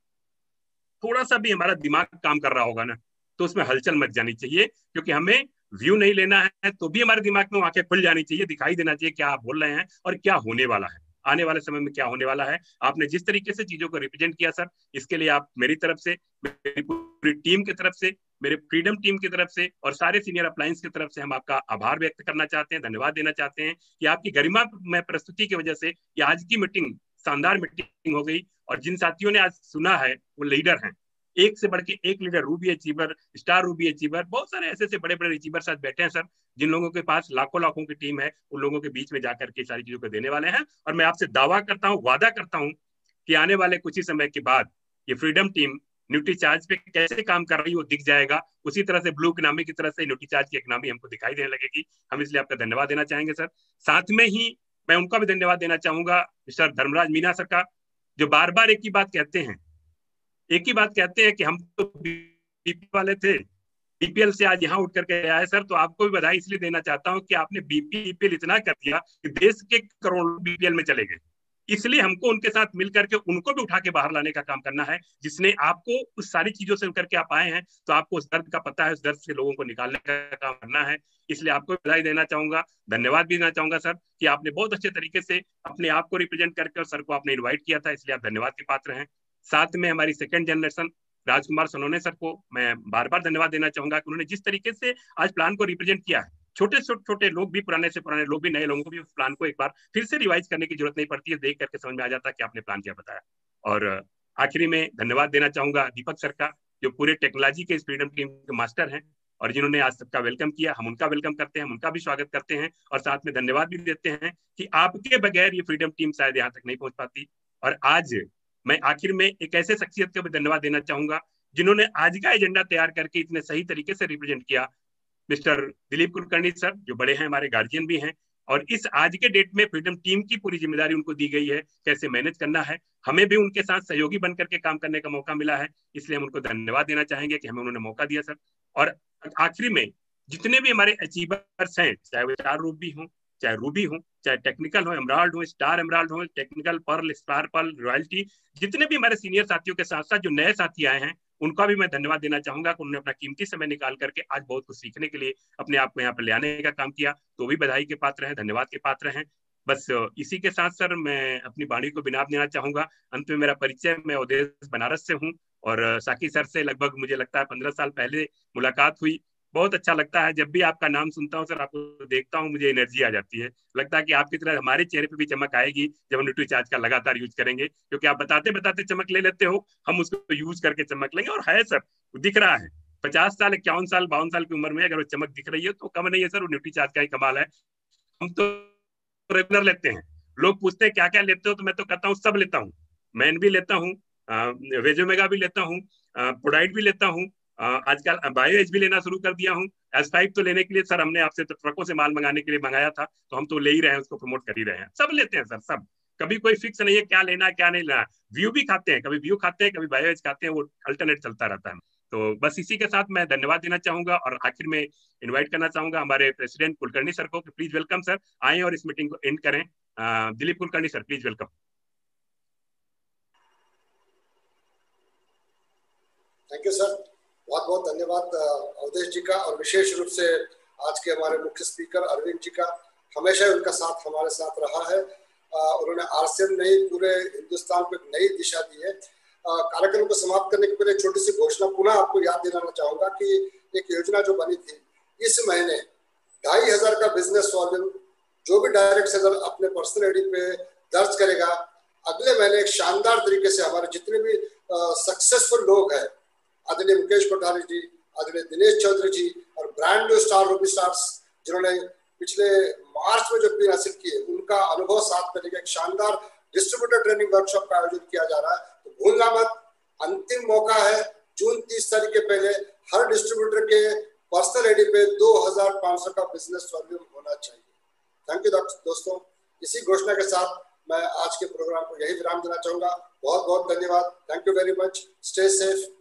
थोड़ा सा भी हमारा दिमाग काम कर रहा होगा ना तो उसमें हलचल मच जानी चाहिए, क्योंकि हमें व्यू नहीं लेना है तो भी हमारे दिमाग में आंखें खुल जानी चाहिए, दिखाई देना चाहिए क्या आप बोल रहे हैं और क्या होने वाला है, आने वाले समय में क्या होने वाला है। आपने जिस तरीके से चीजों को रिप्रेजेंट किया सर, इसके लिए आप मेरी तरफ से, मेरी पूरी टीम की तरफ से, मेरे फ्रीडम टीम की तरफ से और सारे सीनियर अप्लायंस की तरफ से हम आपका आभार व्यक्त करना चाहते हैं, धन्यवाद देना चाहते हैं कि आपकी गरिमा में प्रस्तुति की वजह से ये आज की मीटिंग शानदार मीटिंग हो गई। और जिन साथियों ने आज सुना है वो लीडर हैं, एक से बढ़ के एक leader, Ruby achiever, star Ruby achiever, बहुत सारे ऐसे बड़े बड़े अचीवर साथ बैठे हैं सर, जिन लोगों के पास लाखों लाखों की टीम है, उन लोगों के बीच में जाकर के सारी चीजों को देने वाले हैं। और मैं आपसे दावा करता हूं, वादा करता हूं कि आने वाले कुछ ही समय के बाद ये फ्रीडम टीम न्यूट्रीचार्ज पे कैसे काम कर रही है वो दिख जाएगा। उसी तरह से ब्लू इकोनॉमी की तरह से न्यूट्रीचार्ज की इकोनॉमी हमको दिखाई देने लगेगी। हम इसलिए आपका धन्यवाद देना चाहेंगे सर। साथ में ही मैं उनका भी धन्यवाद देना चाहूंगा, मिस्टर धर्मराज मीना सर का, जो बार बार एक ही बात कहते हैं कि हम तो बीपीएल वाले थे, बीपीएल से आज यहाँ उठ करके आया है सर। तो आपको भी बधाई इसलिए देना चाहता हूँ कि आपने बीपीएल इतना कर दिया कि देश के करोड़ों बीपीएल में चले गए। इसलिए हमको उनके साथ मिलकर के उनको भी उठा के बाहर लाने का काम करना है, जिसने आपको उस सारी चीजों से करके आप आए हैं, तो आपको उस दर्द का पता है, उस दर्द से लोगों को निकालने का काम करना है। इसलिए आपको बधाई देना चाहूंगा, धन्यवाद भी देना चाहूंगा सर कि आपने बहुत अच्छे तरीके से अपने आप को रिप्रेजेंट करके और सर को आपने इन्वाइट किया था, इसलिए आप धन्यवाद के पात्र हैं। साथ में हमारी सेकंड जनरेशन राजकुमार सोनोने सर को मैं बार बार धन्यवाद देना चाहूंगा कि उन्होंने जिस तरीके से आज प्लान को रिप्रेजेंट किया है। छोटे छोटे लोग भी, पुराने से पुराने लोग भी, नए लोगों को भी उस प्लान को एक बार फिर से रिवाइज करने की जरूरत नहीं पड़ती है, देख करके समझ में आ जाता है कि आपने प्लान क्या बताया। और आखिरी में धन्यवाद देना चाहूंगा दीपक सर का, जो पूरे टेक्नोलॉजी के इस फ्रीडम टीम के मास्टर हैं और जिन्होंने आज सबका वेलकम किया। हम उनका वेलकम करते हैं, हम उनका भी स्वागत करते हैं और साथ में धन्यवाद भी देते हैं कि आपके बगैर ये फ्रीडम टीम शायद यहाँ तक नहीं पहुंच पाती। और आज मैं आखिर में एक ऐसे शख्सियत को भी धन्यवाद देना चाहूंगा जिन्होंने आज का एजेंडा तैयार करके इतने सही तरीके से रिप्रेजेंट किया, मिस्टर दिलीप कुलकर्णी सर, जो बड़े हैं, हमारे गार्जियन भी हैं। और इस आज के डेट में फ्रीडम टीम की पूरी जिम्मेदारी उनको दी गई है, कैसे मैनेज करना है। हमें भी उनके साथ सहयोगी बन करके काम करने का मौका मिला है, इसलिए हम उनको धन्यवाद देना चाहेंगे कि हमें उन्होंने मौका दिया सर। और आखिरी में जितने भी हमारे अचीवर्स हैं, चाहे वो स्टार रूबी हो, चाहे रूबी हो, चाहे टेक्निकल हो, एमराल्ड हो, स्टार एमराल्ड हो, technical pearl, star pearl, royalty, जितने भी हमारे सीनियर साथियों के साथ साथ जो नए साथी आए हैं, उनका भी मैं धन्यवाद देना चाहूंगा कि उन्होंने अपना कीमती समय निकाल करके आज बहुत कुछ सीखने के लिए अपने आप को यहाँ पर ले आने का काम किया, तो भी बधाई के पात्र हैं, धन्यवाद के पात्र हैं। बस इसी के साथ सर मैं अपनी वाणी को विराम देना चाहूंगा। अंत में मेरा परिचय, मैं अवधेश बनारस से हूँ और साकी सर से लगभग मुझे लगता है 15 साल पहले मुलाकात हुई। बहुत अच्छा लगता है जब भी आपका नाम सुनता हूँ सर, आपको देखता हूँ, मुझे एनर्जी आ जाती है। लगता है कि आपकी तरह हमारे चेहरे पे भी चमक आएगी जब हम न्यूट्रीचार्ज का लगातार यूज करेंगे, क्योंकि आप बताते बताते चमक ले लेते हो, हम उसको यूज करके चमक लेंगे। और है सर, दिख रहा है 50 साल, 51 साल, 52 साल की उम्र में अगर वो चमक दिख रही है तो कम नहीं है सर, वो न्यूट्रीचार्ज का ही कमाल है। हम तो रेगुलर लेते हैं, लोग पूछते हैं क्या क्या लेते हो, तो मैं तो कहता हूँ सब लेता हूँ। मैन भी लेता हूँ, वेजोमेगा भी लेता हूँ, प्रोडाइट भी लेता हूँ, आजकल बायो एज भी लेना शुरू कर दिया हूँ। S5 तो लेने के लिए सर हमने आपसे तो ट्रकों से माल मंगाने के लिए मंगाया था, तो हम तो ले ही रहे हैं, उसको प्रमोट कर ही रहे हैं। सब लेते हैं सर, सब, कभी कोई फिक्स नहीं है क्या लेना क्या नहीं लेना। व्यू भी खाते हैं, कभी व्यू खाते हैं, कभी बायो एज खाते हैं, वो अल्टरनेट चलता रहता है। तो बस इसी के साथ मैं धन्यवाद देना चाहूंगा और आखिर में इन्वाइट करना चाहूंगा हमारे प्रेसिडेंट कुलकर्णी सर को कि प्लीज वेलकम सर, आए और इस मीटिंग को एंड करें। Dilip Kulkarni sir, please welcome. Thank you sir, बहुत बहुत धन्यवाद अवधेश जी का, और विशेष रूप से आज के हमारे मुख्य स्पीकर अरविंद जी का। हमेशा उनका साथ हमारे साथ रहा है। उन्होंने आरसीएम नहीं, पूरे हिंदुस्तान को एक नई दिशा दी है। कार्यक्रम को समाप्त करने के पहले एक छोटी सी घोषणा पुनः आपको याद दिलाना चाहूंगा कि एक योजना जो बनी थी, इस महीने 2500 का बिजनेस वॉल्यूम जो भी डायरेक्ट सेलर अपने पर्सनल आईडी पे दर्ज करेगा, अगले महीने एक शानदार तरीके से हमारे जितने भी सक्सेसफुल लोग हैं, आदरणीय मुकेश कोठारी जी, आदरणीय दिनेश चौधरी जी और brand new star Ruby stars जिन्होंने पिछले मार्च में जो पिन हासिल किए, उनका अनुभव साथ में लेकर एक शानदार डिस्ट्रीब्यूटर ट्रेनिंग वर्कशॉप का आयोजन किया जा रहा है। तो भूलना मत, अंतिम मौका है, जून 30 तारीख के पहले हर डिस्ट्रीब्यूटर के पर्सनल आईडी पे 2500 का बिजनेस वॉल्यूम होना चाहिए। थैंक यू दोस्तों, इसी घोषणा के साथ मैं आज के प्रोग्राम को यही विराम देना चाहूंगा। बहुत बहुत धन्यवाद। Thank you very much. Stay safe.